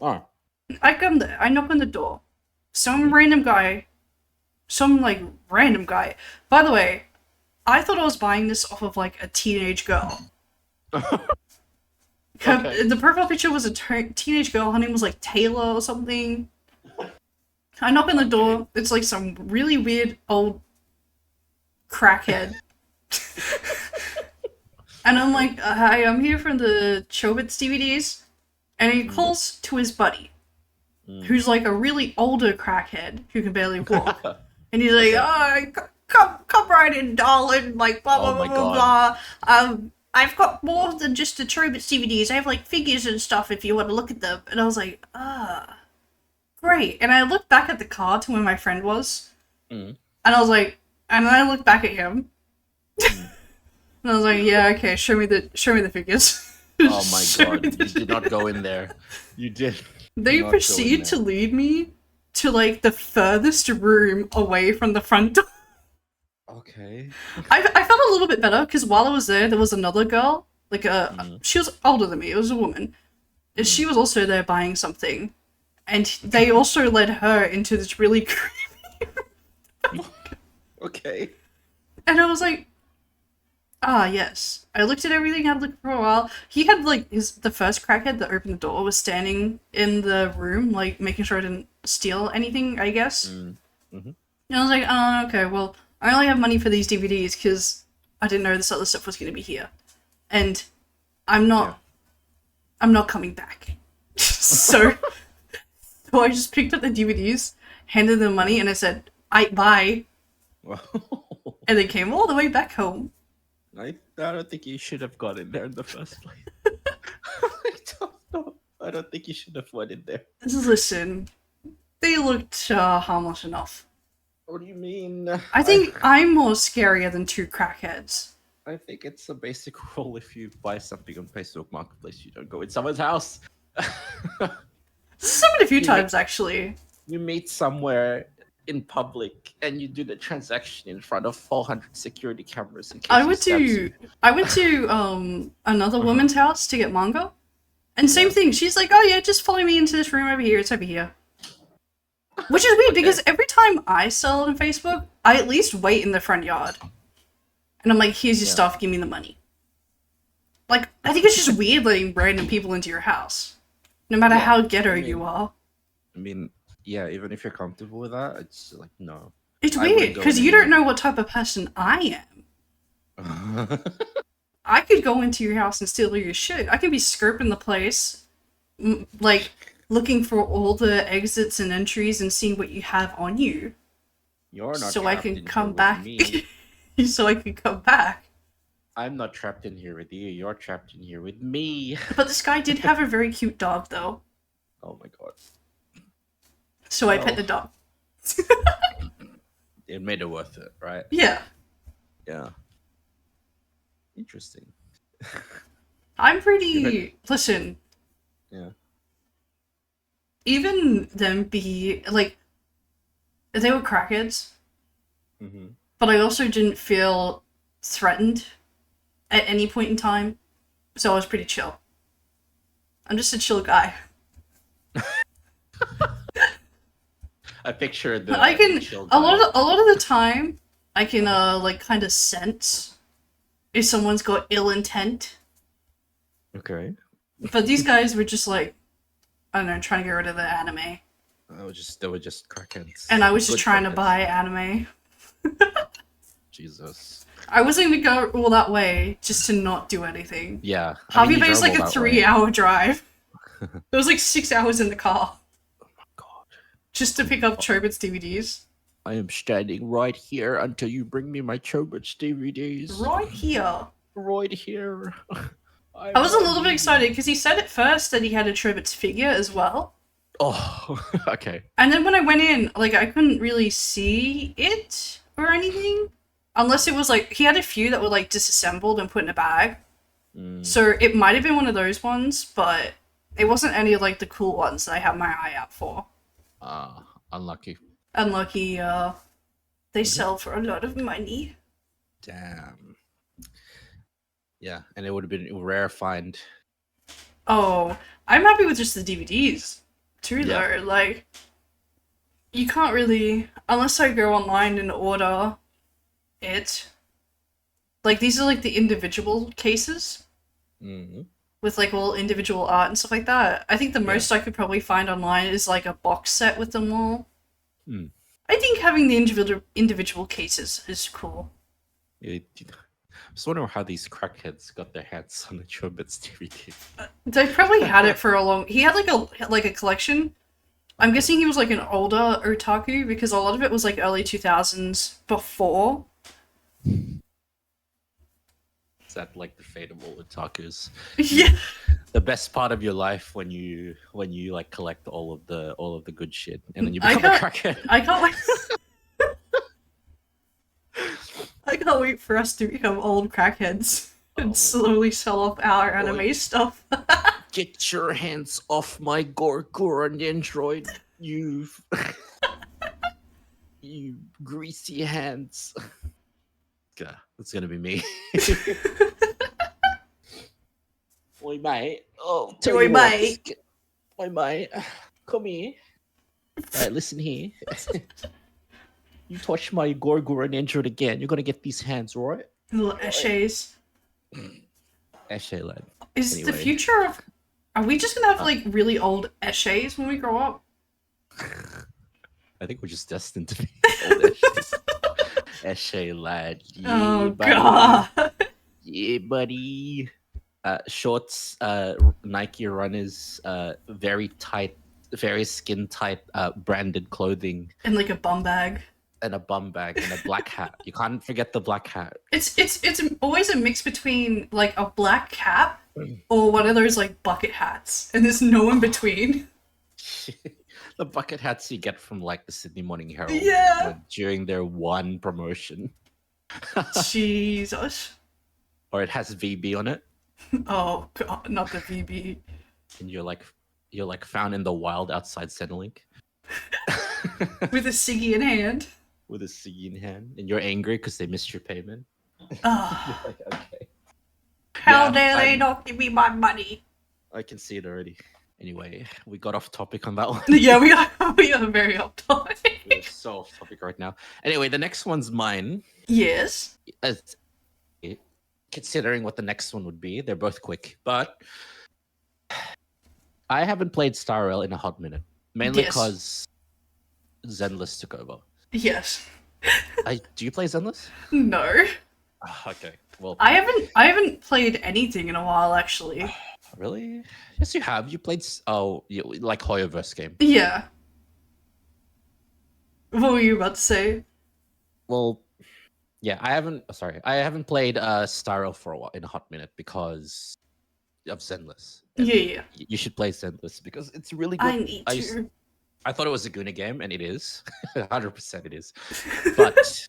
Oh. I come there, I knock on the door. Some random guy. By the way, I thought I was buying this off of like a teenage girl. Okay. The profile picture was a teenage girl. Her name was like Taylor or something. I knock on the door. It's like some really weird old crackhead. And I'm like, hi, I'm here from the Chobits DVDs. And he calls to his buddy, who's like a really older crackhead who can barely walk. And he's like, oh, come right in, darling, like, blah, blah, blah, blah. I've got more than just the Chobits DVDs. I have, like, figures and stuff if you want to look at them. And I was like, great. And I looked back at the car to where my friend was. And I was like, and then I looked back at him. And I was like, yeah, okay, show me the figures. Oh my god, you did not go in there. You did. They proceed to lead me to like the furthest room away from the front door. Okay. I felt a little bit better because while I was there was another girl, like she was older than me, it was a woman. And she was also there buying something. And they also led her into this really creepy Okay. And I was like, yes. I looked at everything, I looked for a while. He had, like, the first crackhead that opened the door was standing in the room, like, making sure I didn't steal anything, I guess. And I was like, okay, well, I only have money for these DVDs because I didn't know this other stuff was going to be here. And I'm not coming back. So I just picked up the DVDs, handed them money, and I said, bye. And they came all the way back home. I don't think you should have got in there in the first place. I don't know. I don't think you should have went in there. Listen, they looked harmless enough. What do you mean? I think I'm more scarier than two crackheads. I think it's a basic rule if you buy something on Facebook Marketplace, you don't go in someone's house. This has happened a few times, actually. You meet somewhere in public and you do the transaction in front of 400 security cameras. I went to another woman's house to get manga, and same thing. She's like, "Oh yeah, just follow me into this room over here. It's over here." Which is weird because every time I sell on Facebook, I at least wait in the front yard, and I'm like, "Here's your stuff. Give me the money." Like, I think it's just weird letting random people into your house, no matter how ghetto you are. I mean, yeah, even if you're comfortable with that, it's like, no. It's weird, because you don't know what type of person I am. I could go into your house and steal your shit. I could be scoping the place, like, looking for all the exits and entries and seeing what you have on you. You're not so I can come back. So I can come back. I'm not trapped in here with you. You're trapped in here with me. But this guy did have a very cute dog, though. Oh my god. So I pet the dog. It made it worth it, right? Yeah. Yeah. Interesting. I'm pretty... Listen. Yeah. Even them be... Like, they were crackheads. But I also didn't feel threatened at any point in time. So I was pretty chill. I'm just a chill guy. I picture the. I can chill a lot guy. of the time I can like kind of sense if someone's got ill intent. Okay. But these guys were just like, I don't know, trying to get rid of the anime. They were just crackheads. And I was just Good trying to crackheads. buy anime. Jesus. I wasn't gonna go all that way just to not do anything. Yeah. Harvey you Bay's drove like all a that way. 3-hour drive. It was like 6 hours in the car Oh my god. just to pick up Chobits DVDs. I am standing right here until you bring me my Chobits DVDs. Right here. Right here. I was a little bit excited because he said at first that he had a Chobits figure as well. Oh, okay. And then when I went in, like, I couldn't really see it or anything. Unless it was like, he had a few that were like disassembled and put in a bag. So it might have been one of those ones, but it wasn't any of like the cool ones that I had my eye out for. Unlucky. Unlucky, they sell for a lot of money. Damn. Yeah, and it would have been a rare find. Oh, I'm happy with just the DVDs too, Yeah. though. Like, you can't really, unless I go online and order it. Like, these are like the individual cases Mm-hmm. with like all individual art and stuff like that. I think the most I could probably find online is like a box set with them all. Hmm. I think having the individual cases is cool. I just wonder how these crackheads got their hands on the Chobits DVD. They probably had it for a long. He had like a collection. I'm guessing he was like an older otaku because a lot of it was like early 2000s before. Is that like the fate of all otakus? Yeah. The best part of your life when you like collect all of the good shit, and then you I become a can't- crackhead. I can't wait. I can't wait for us to become old crackheads my and slowly sell off our Boy. anime stuff. Get your hands off my Gorkura NENDROID, you you greasy hands. Yeah, that's gonna be me. Oi, mate. Oh, tell Oi, you what, mate. Oi, mate. Come here. Right, listen here. You touch my Gorgora NENDROID again, you're gonna get these hands, right? Little eshays. Eshe, lad. Is the Anyway. future of... Are we just gonna have like really old eshays when we grow up? I think we're just destined to be old Eshes. Eshe, lad. Yeah, Oh buddy. god. Yeah, buddy. Shorts, Nike runners, very tight, very skin tight, branded clothing, And like a bum bag. and a bum bag, and a black hat. You can't forget the black hat. It's always a mix between like a black cap or one of those like bucket hats, and there's no in between. The bucket hats you get from like the Sydney Morning Herald Yeah. during their one promotion. Jesus. Or it has VB on it, Oh god, not the VB. and you're like found in the wild outside Centrelink With a ciggy in hand. with a ciggy in hand, and you're angry because they missed your payment. Ah, Like, okay, how Yeah, dare they I'm- not give me my money? I can see it already. Anyway, we got off topic on that one. Yeah, we are very off topic. We're so off topic right now. Anyway, the next one's mine. Yes. As- Considering what the next one would be, they're both quick, but I haven't played Star Rail in a hot minute, mainly Yes. because Zenless took over. Yes. Do you play Zenless? No. Okay, well, I haven't played anything in a while actually. really? Yes, you have. You played like HOYO verse game. Yeah. What were you about to say? Well, yeah, I haven't played Star Rail for a while in a hot minute because of Zenless. And Yeah. you should play Zenless because it's really good. I need to. I thought it was a Guna game, and it is. 100% it is. But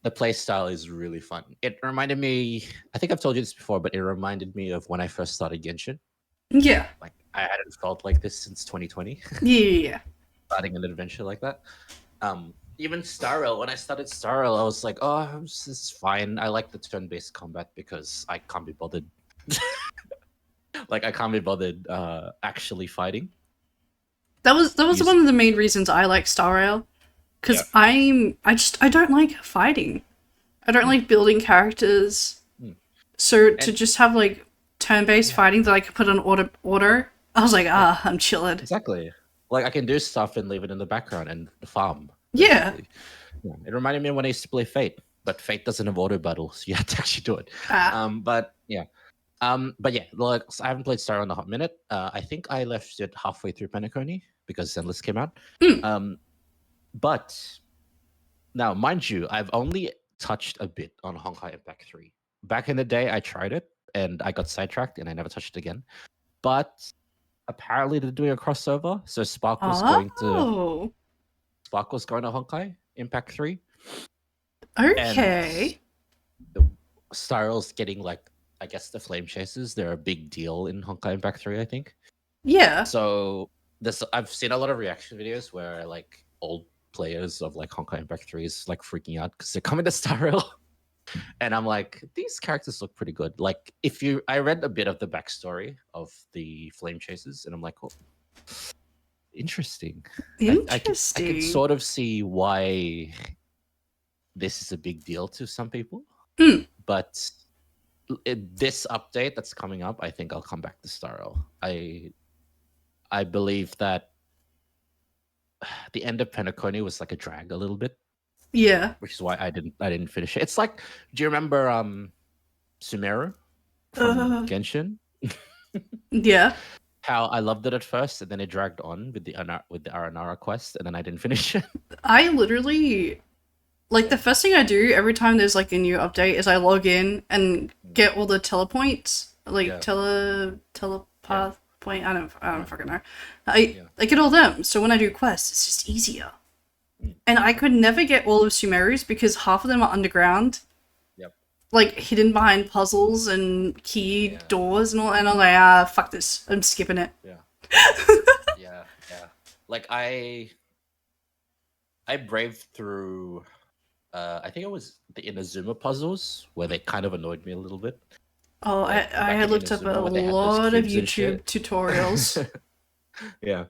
the play style is really fun. It reminded me, I think I've told you this before, but it reminded me of when I first started Genshin. Yeah. Like, I hadn't felt like this since 2020, Yeah. starting an adventure like that. Even Star Rail, when I started Star Rail, I was like, oh, this is fine. I like the turn-based combat because I can't be bothered. Like, I can't be bothered actually fighting. That was Use- one of the main reasons I like Star Rail. because I don't like fighting. I don't like building characters. So to just have like turn-based fighting that I could put on order, I was like, I'm chilled. Exactly. Like I can do stuff and leave it in the background and farm. Yeah. Yeah. It reminded me of when I used to play Fate, but Fate doesn't have auto battles. You have to actually do it. But yeah. Like so I haven't played Star in a hot minute. I think I left it halfway through Penacony because Zenless came out. But now, mind you, I've only touched a bit on Honkai Impact 3. Back in the day, I tried it and I got sidetracked and I never touched it again. But apparently they're doing a crossover, so Spark was going to Honkai Impact 3. Okay. And Styles getting like, I guess the Flame Chasers, they're a big deal in Honkai Impact 3, I think. Yeah. So I've seen a lot of reaction videos where like old players of like Honkai Impact 3 is like freaking out because they're coming to Star Rail. And I'm like, these characters look pretty good. Like I read a bit of the backstory of the Flame Chasers and I'm like, oh, interesting. I can sort of see why this is a big deal to some people. But this update that's coming up, I think I'll come back to Star Rail. I believe that the end of Penacony was like a drag a little bit. Yeah. Which is why I didn't finish it. It's like, do you remember Sumeru from Genshin? Yeah. How I loved it at first and then it dragged on with the Aranara quest and then I didn't finish it. I literally like the first thing I do every time there's like a new update is I log in and get all the telepoints, like telepath point. I don't fucking know. I get all them. So when I do quests, it's just easier. And I could never get all of Sumeru's because half of them are underground. Yep. Like hidden behind puzzles and key doors and all. And I'm like, fuck this. I'm skipping it. Yeah. yeah. Like I braved through. I think it was the Inazuma puzzles where they kind of annoyed me a little bit. Oh, like, I had looked up a lot of YouTube tutorials. Yeah.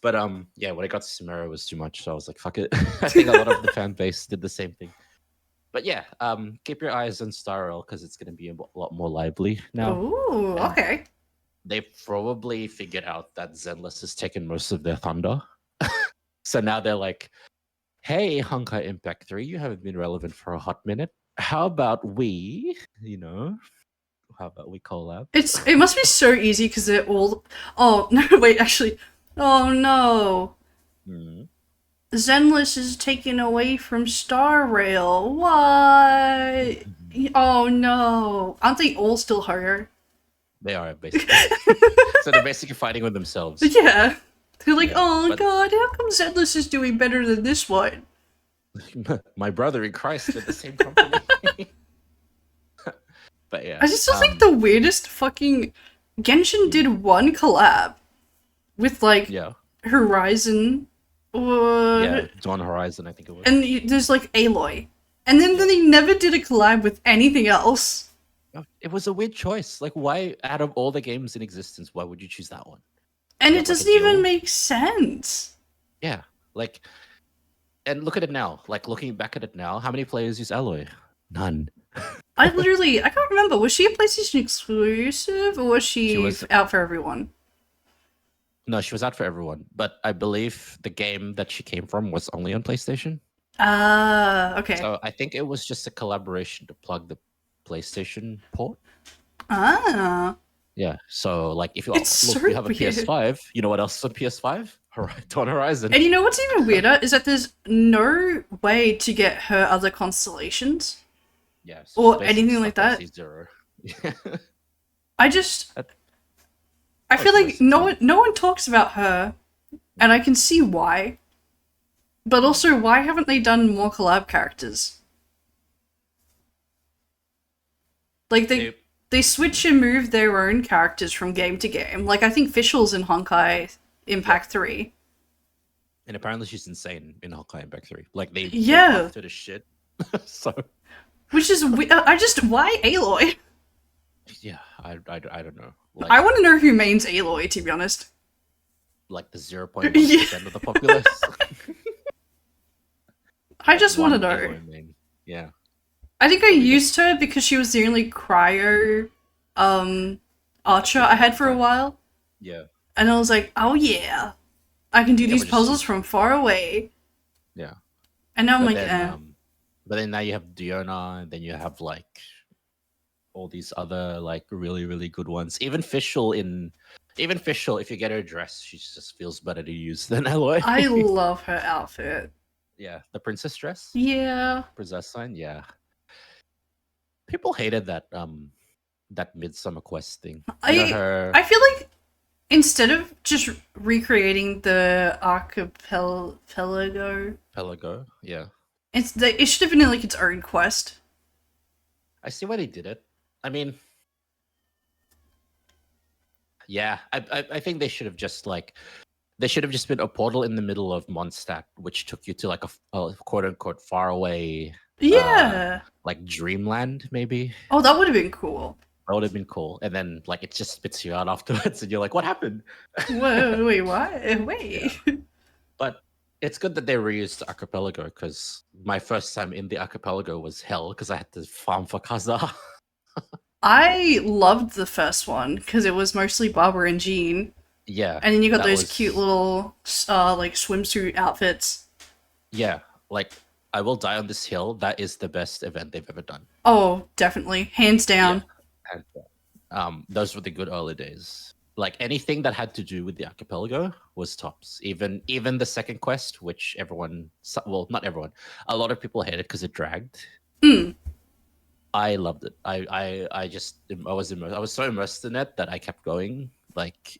But when I got to Sumeru, it was too much, so I was like, fuck it. I think a lot of the fan base did the same thing. But yeah, keep your eyes on Star Rail because it's going to be a lot more lively now. Ooh, okay. They've probably figured out that Zenless has taken most of their thunder. So now they're like, hey, Honkai Impact 3, you haven't been relevant for a hot minute. How about we collab? It must be so easy because they're all... Oh, no, wait, actually... Oh no. Zenless is taken away from Star Rail. What? Oh no. Aren't they all still HOYO? They are, basically. So they're basically fighting with themselves. Yeah. They're like, god, how come Zenless is doing better than this one? My brother in Christ at the same company. But yeah. I just still think the weirdest fucking... Genshin did one collab. With like Horizon or Dawn Horizon, I think it was. And there's like Aloy. And then they never did a collab with anything else. It was a weird choice. Like why out of all the games in existence, why would you choose that one? And it doesn't even make sense. Yeah. Like and look at it now. Like looking back at it now, how many players use Aloy? None. I can't remember. Was she a PlayStation exclusive or was she out for everyone? No, she was out for everyone, but I believe the game that she came from was only on PlayStation. Okay. So I think it was just a collaboration to plug the PlayStation port. Yeah, so like if you have a PS5, you know what else is on PS5? Dawn Horizon. And you know what's even weirder is that there's no way to get her other constellations. Yes. Or anything like that. Zero. I feel like no one talks about her, and I can see why. But also, why haven't they done more collab characters? Like, they switch and move their own characters from game to game. Like, I think Fischl's in Honkai Impact 3. And apparently she's insane in Honkai Impact 3. Like, they buffed her to shit. So... Which is... why Aloy? Yeah, I don't know. Like, I want to know who mains Aloy, to be honest. Like the 0.1% of the populace. I just want to one know. AOA main. Yeah. I think I used her because she was the only cryo archer I had for a while. Yeah. And I was like, oh yeah, I can do these but just puzzles from far away. Yeah. And now I'm But like, then, but then now you have Diona, and then you have like all these other like really really good ones. Even Fischl, if you get her dress, she just feels better to use than Aloy. I love her outfit. Yeah, the princess dress. Yeah. Princess sign. Yeah. People hated that Midsummer Quest thing. I feel like instead of just recreating the archipelago, Pelago. Yeah. it should have been like its own quest. I see why they did it. I mean, yeah, I think they should have just been a portal in the middle of Mondstadt, which took you to like a quote unquote far away, Yeah. like dreamland maybe. Oh, that would have been cool. That would have been cool. And then like it just spits you out afterwards, and you're like, what happened? Whoa, wait, what? Wait. Yeah. But it's good that they reused the archipelago, because my first time in the archipelago was hell because I had to farm for Kaza. I loved the first one because it was mostly Barbara and Jean. Yeah. And then you got those cute little like swimsuit outfits. Yeah, like I will die on this hill. That is the best event they've ever done. Oh, definitely. Hands down. Yeah. And those were the good early days. Like anything that had to do with the archipelago was tops. Even the second quest, which not everyone, a lot of people hated because it dragged. I loved it. I was so immersed in it that I kept going like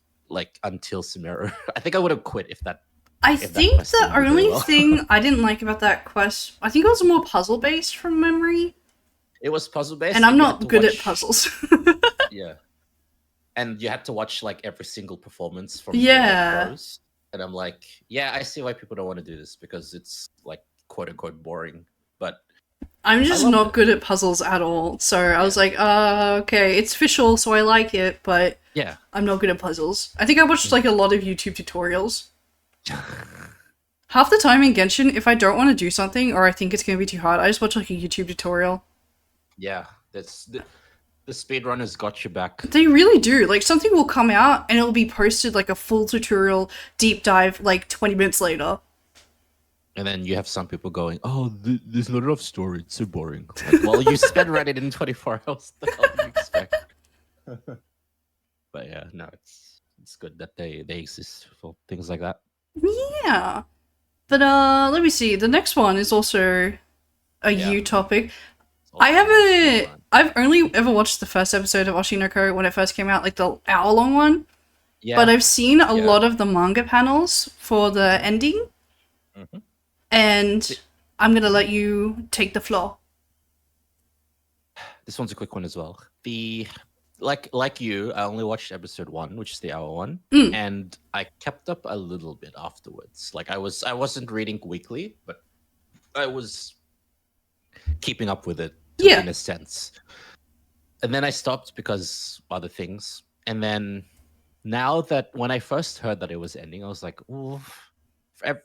until Sumeru. I think I would have quit if that. I think the only thing I didn't like about that quest, I think it was more puzzle based from memory. It was puzzle based, and I'm not good at puzzles. Yeah, and you had to watch like every single performance from pros. And I'm like, yeah, I see why people don't want to do this, because it's like quote unquote boring. But I'm just not good at puzzles at all. So I was like, okay, it's official, so I like it, but yeah, I'm not good at puzzles. I think I watched like a lot of YouTube tutorials. Half the time in Genshin, if I don't want to do something or I think it's going to be too hard, I just watch like a YouTube tutorial. Yeah, that's the speedrunners got your back. They really do. Like, something will come out and it'll be posted like a full tutorial deep dive like 20 minutes later. And then you have some people going, oh, there's not enough story, it's so boring. Like, well, you sped Reddit in 24 hours. The hell do you expect? But yeah, no, it's good that they exist for things like that. Yeah. But let me see. The next one is also a you topic. I've only ever watched the first episode of Oshi no Ko when it first came out, like the hour-long one. Yeah. But I've seen a lot of the manga panels for the ending. Mm-hmm. And I'm going to let you take the floor. This one's a quick one as well. Like you, I only watched episode 1, which is the hour one, and I kept up a little bit afterwards. Like I wasn't reading weekly, but I was keeping up with it in a sense. And then I stopped because other things. And then now that when I first heard that it was ending, I was like, ooh,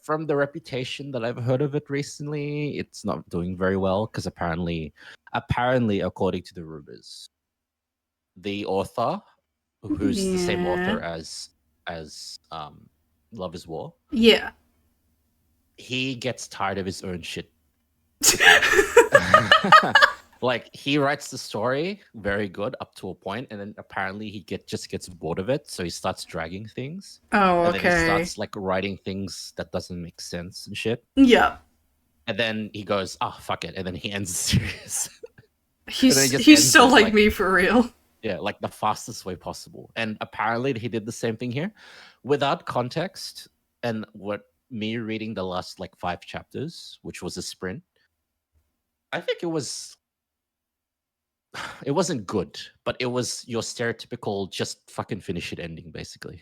from the reputation that I've heard of it recently, it's not doing very well, because apparently, according to the rumors, the author, who's the same author as Love is War, he gets tired of his own shit. Like, he writes the story very good up to a point, and then apparently he just gets bored of it, so he starts dragging things. Oh, okay. And then he starts like writing things that doesn't make sense and shit. Yeah. And then he goes, fuck it, and then he ends the series. He's so like me for real. Yeah, like the fastest way possible. And apparently he did the same thing here. Without context, and me reading the last like 5 chapters, which was a sprint, I think it wasn't good, but it was your stereotypical just fucking finish it ending, basically.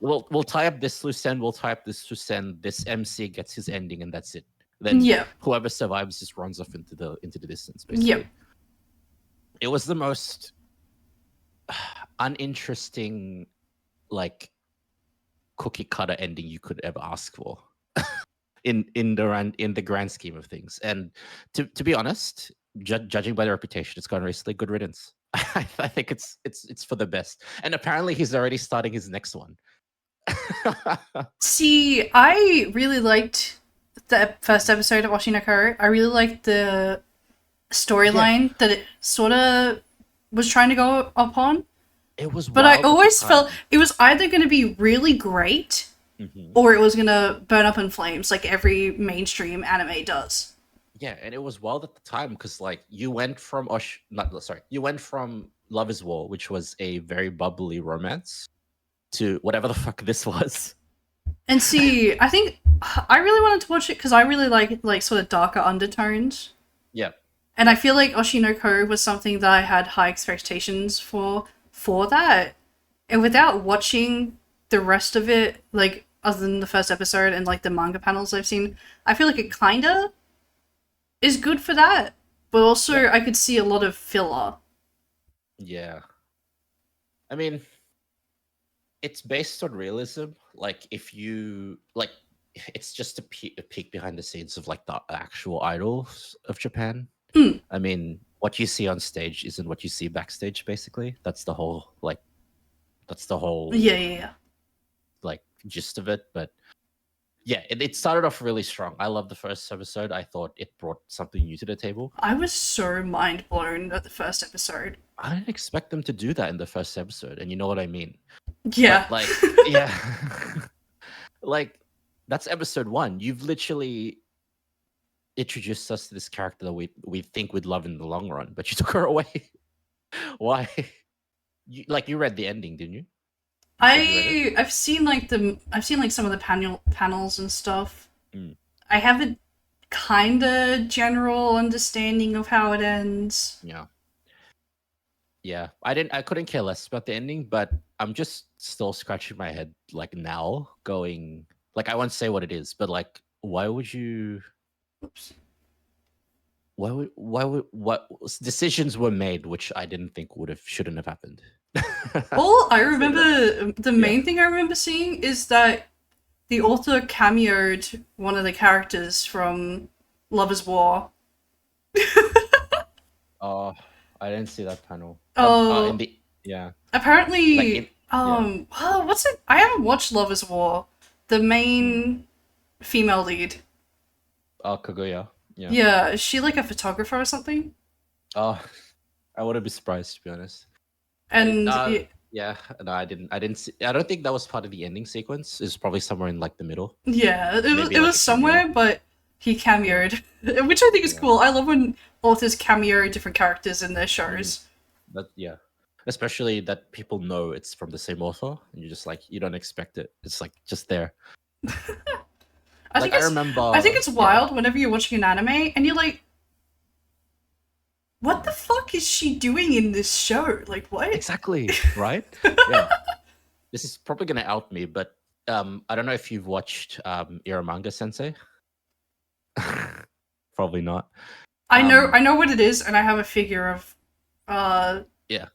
We'll tie up this loose end, we'll tie up this loose end, this MC gets his ending, and that's it. Then whoever survives just runs off into the distance, basically. Yeah. It was the most uninteresting, like, cookie cutter ending you could ever ask for. in the grand scheme of things. And to be honest, judging by the reputation it's gotten recently, good riddance. I think it's for the best. And apparently he's already starting his next one. See, I really liked the first episode of Oshi no Ko. I really liked the storyline that it sort of was trying to go upon. It was, but I always felt it was either going to be really great or it was going to burn up in flames like every mainstream anime does. Yeah, and it was wild at the time because like you went from Love is War, which was a very bubbly romance, to whatever the fuck this was. And see, I think I really wanted to watch it because I really like sort of darker undertones. Yeah. And I feel like Oshi no Ko was something that I had high expectations for that. And without watching the rest of it, like other than the first episode and like the manga panels I've seen, I feel like it kinda is good for that. But also I could see a lot of filler. Yeah. I mean, it's based on realism. Like if you like, it's just a peek behind the scenes of like the actual idols of Japan. I mean, what you see on stage isn't what you see backstage, basically. That's the whole like like gist of it. But yeah, it started off really strong. I love the first episode. I thought it brought something new to the table. I was so mind blown at the first episode. I didn't expect them to do that in the first episode, and you know what I mean. Yeah. But, like, yeah. Like, that's episode 1. You've literally introduced us to this character that we think we'd love in the long run, but you took her away. Why? You read the ending, didn't you? I've seen like some of the panels and stuff. I have a kinda general understanding of how it ends. Yeah. I couldn't care less about the ending, but I'm just still scratching my head like now, going like I won't say what it is, but like why would you? Oops. Why would what decisions were made which I didn't think shouldn't have happened? All I remember, the main thing I remember seeing is that the author cameoed one of the characters from Love is War. Oh, I didn't see that panel. Oh, yeah. Apparently, what's it? I haven't watched Love is War. The main female lead. Kaguya. Yeah. Yeah, is she like a photographer or something? Oh, I wouldn't be surprised, to be honest. And yeah, no, I didn't see. I don't think that was part of the ending sequence. It's probably somewhere in like the middle. Yeah, it was somewhere, but he cameoed, which I think is cool. I love when authors cameo different characters in their shows. Yeah, especially that people know it's from the same author, and you're just like you don't expect it. It's like just there. I think it's wild whenever you're watching an anime and you're like, what the fuck is she doing in this show? Like, what? Exactly, right? Yeah. This is probably going to out me, but I don't know if you've watched Iramanga Sensei. Probably not. I know what it is, and I have a figure of yeah.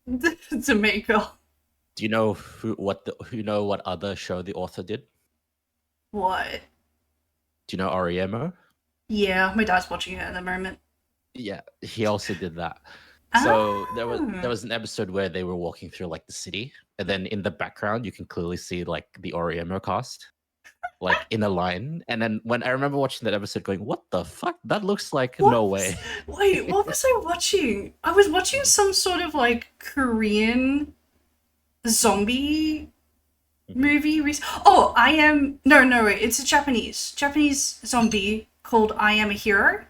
the maker. Do you know what other show the author did? What? Do you know Oriemo? Yeah, my dad's watching it at the moment. Yeah, he also did that. So there was an episode where they were walking through like the city, and then in the background you can clearly see like the Oriemo cast, like in a line. And then when I remember watching that episode, going, "What the fuck? That looks like no way." Wait, what was I watching? I was watching some sort of like Korean zombie movie. Oh, wait, it's a Japanese zombie called I Am a Hero.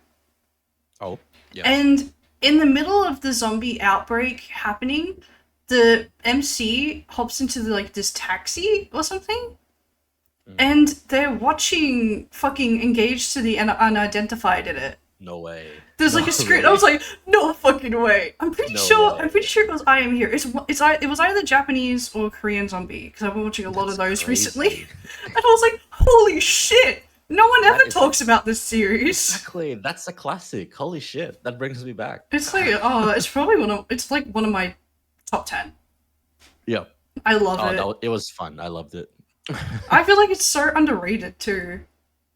Oh, yeah. And in the middle of the zombie outbreak happening, the MC hops into this taxi or something, and they're watching fucking Engaged to the Unidentified in it. No way. There's like a screen. Really? I was like, no fucking way. I'm pretty sure it was I Am Here. It was either Japanese or Korean zombie because I've been watching a lot of those recently, and I was like, holy shit. No one ever talks about this series. Exactly, that's a classic. Holy shit, that brings me back. It's like, it's probably one of my top 10. Yeah, I love it. No, it was fun. I loved it. I feel like it's so underrated too.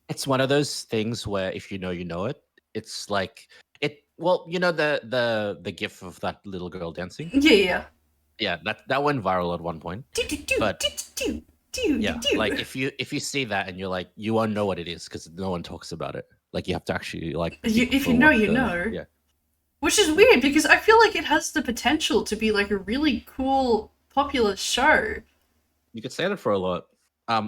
It's one of those things where if you know, you know it. It's like it. Well, you know the gif of that little girl dancing. Yeah. Yeah, that went viral at one point. But yeah, like if you see that and you're like, you won't know what it is because no one talks about it. Like you have to actually like. If you know, you know. Yeah. Which is weird because I feel like it has the potential to be like a really cool, popular show. You could say that for a lot.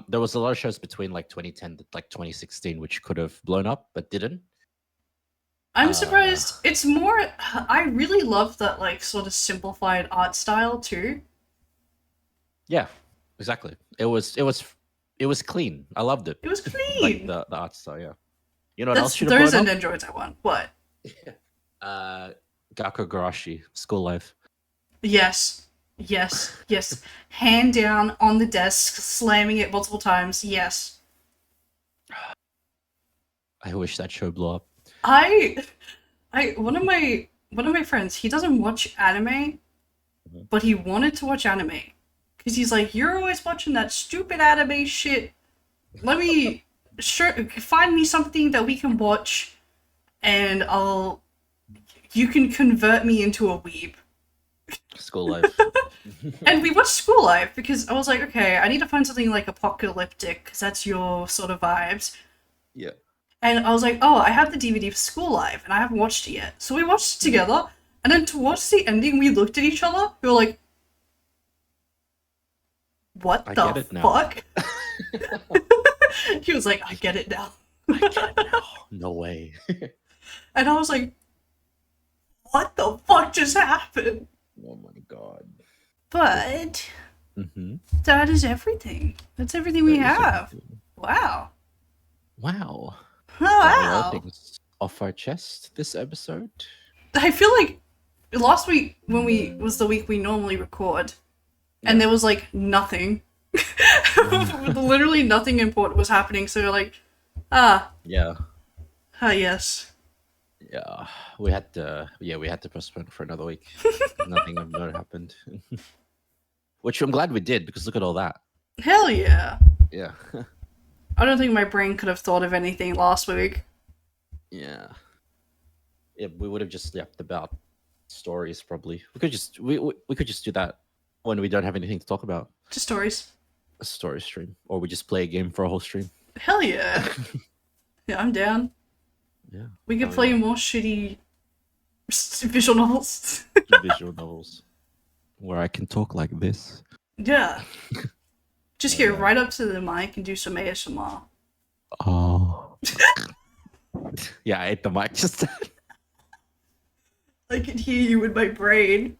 There was a lot of shows between like 2010 to like 2016 which could have blown up but didn't. I'm surprised. It's more. I really love that like sort of simplified art style too. Yeah, exactly. It was clean. I loved it. It was clean. Like the art style. Yeah. You know what else should have Those are blown up? NENDROIDs I want. What? Gakko Garashi, School Life. Yes. Hand down on the desk, slamming it multiple times. Yes. I wish that show blew up. One of my friends, he doesn't watch anime, but he wanted to watch anime. Because he's like, you're always watching that stupid anime shit. Let me find me something that we can watch, and you can convert me into a weeb. School Life. And we watched School Life because I was like, okay, I need to find something like apocalyptic because that's your sort of vibes. Yeah. And I was like, oh, I have the DVD for School Life and I haven't watched it yet. So we watched it together, and then towards the ending, we looked at each other. We were like, what the fuck? He was like, I get it now. I get it now. No way. And I was like, what the fuck just happened? Oh my god. But that is everything. That's everything we have. Everything. Wow. Wow. Wow. Things off our chest this episode. I feel like last week was the week we normally record, and there was like nothing. Literally nothing important was happening, so we're like, yes. Yeah, we had to postpone for another week. Nothing of note happened. Which I'm glad we did, because look at all that. Hell yeah. Yeah. I don't think my brain could have thought of anything last week. Yeah. Yeah, we would have just yapped about stories probably. We could just do that when we don't have anything to talk about. Just stories. A story stream. Or we just play a game for a whole stream. Hell yeah. Yeah, I'm down. Yeah. We could play more shitty visual novels. Visual novels. Where I can talk like this. Yeah. Just get right up to the mic and do some ASMR. Oh. Yeah, I ate the mic just then. I can hear you in my brain.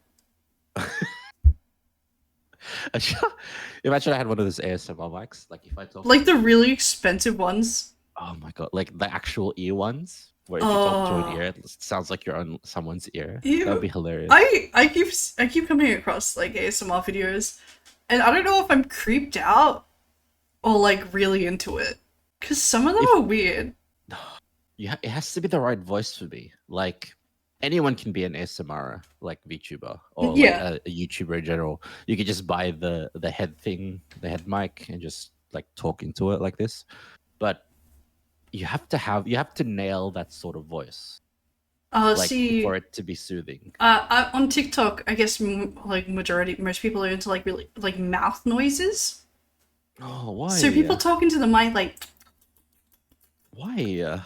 Imagine I had one of those ASMR mics. Like if I talk. Like the really expensive ones. Oh my god! Like the actual ear ones, where if you talk to an ear, it sounds like you're on someone's ear. That'd be hilarious. I keep coming across like ASMR videos, and I don't know if I'm creeped out or like really into it, because some of them are weird. Yeah, it has to be the right voice for me. Like anyone can be an ASMR, like VTuber or like a YouTuber in general. You could just buy the head thing, the head mic, and just like talk into it like this. But you have to nail that sort of voice. For it to be soothing. On TikTok, I guess like most people are into like really like mouth noises. Oh, why? So people talking to the mic like. Why?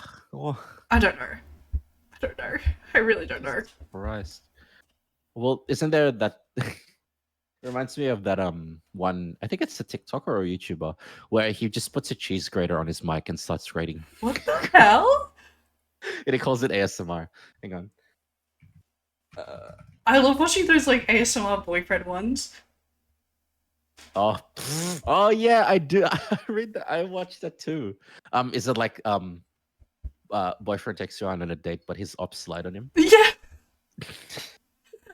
I don't know. I really don't know. Christ. Well, isn't there that? Reminds me of that one. I think it's a TikToker or a YouTuber where he just puts a cheese grater on his mic and starts grating. What the hell? And he calls it ASMR. Hang on. I love watching those like ASMR boyfriend ones. Oh yeah, I do. I read that. I watched that too. Is it like boyfriend takes you on a date, but his ops slide on him? Yeah.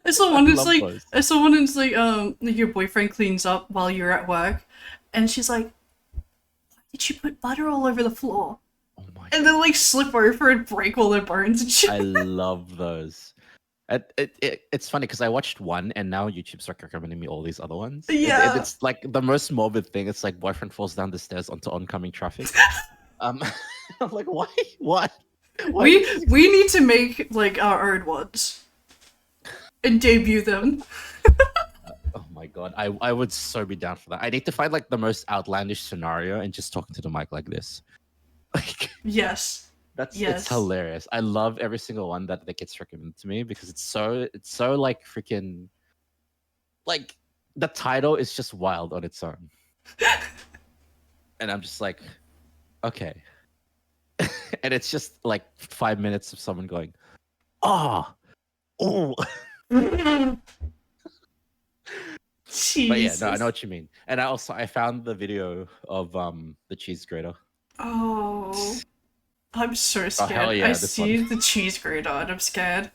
I saw one who's like, your boyfriend cleans up while you're at work, and she's like, why did you put butter all over the floor? Oh my! And then like slip over and break all their bones and shit. I love those. It's funny because I watched one and now YouTube's like recommending me all these other ones. Yeah. It's like the most morbid thing. It's like boyfriend falls down the stairs onto oncoming traffic. I'm like, why? What? We need to make like our own ones and debut them. Oh my god, I would so be down for that. I need to find like the most outlandish scenario and just talking to the mic like this. Like, Yes. it's hilarious. I love every single one that gets recommended to me because it's so like freaking like the title is just wild on its own. And I'm just like, okay. And it's just like 5 minutes of someone going, oh. But yeah, no, I know what you mean. And I found the video of the cheese grater. Oh, I'm so scared. hell yeah, I this see one. the cheese grater and I'm scared.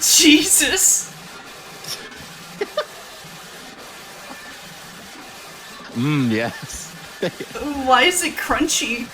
Jesus! Yes. Why is it crunchy?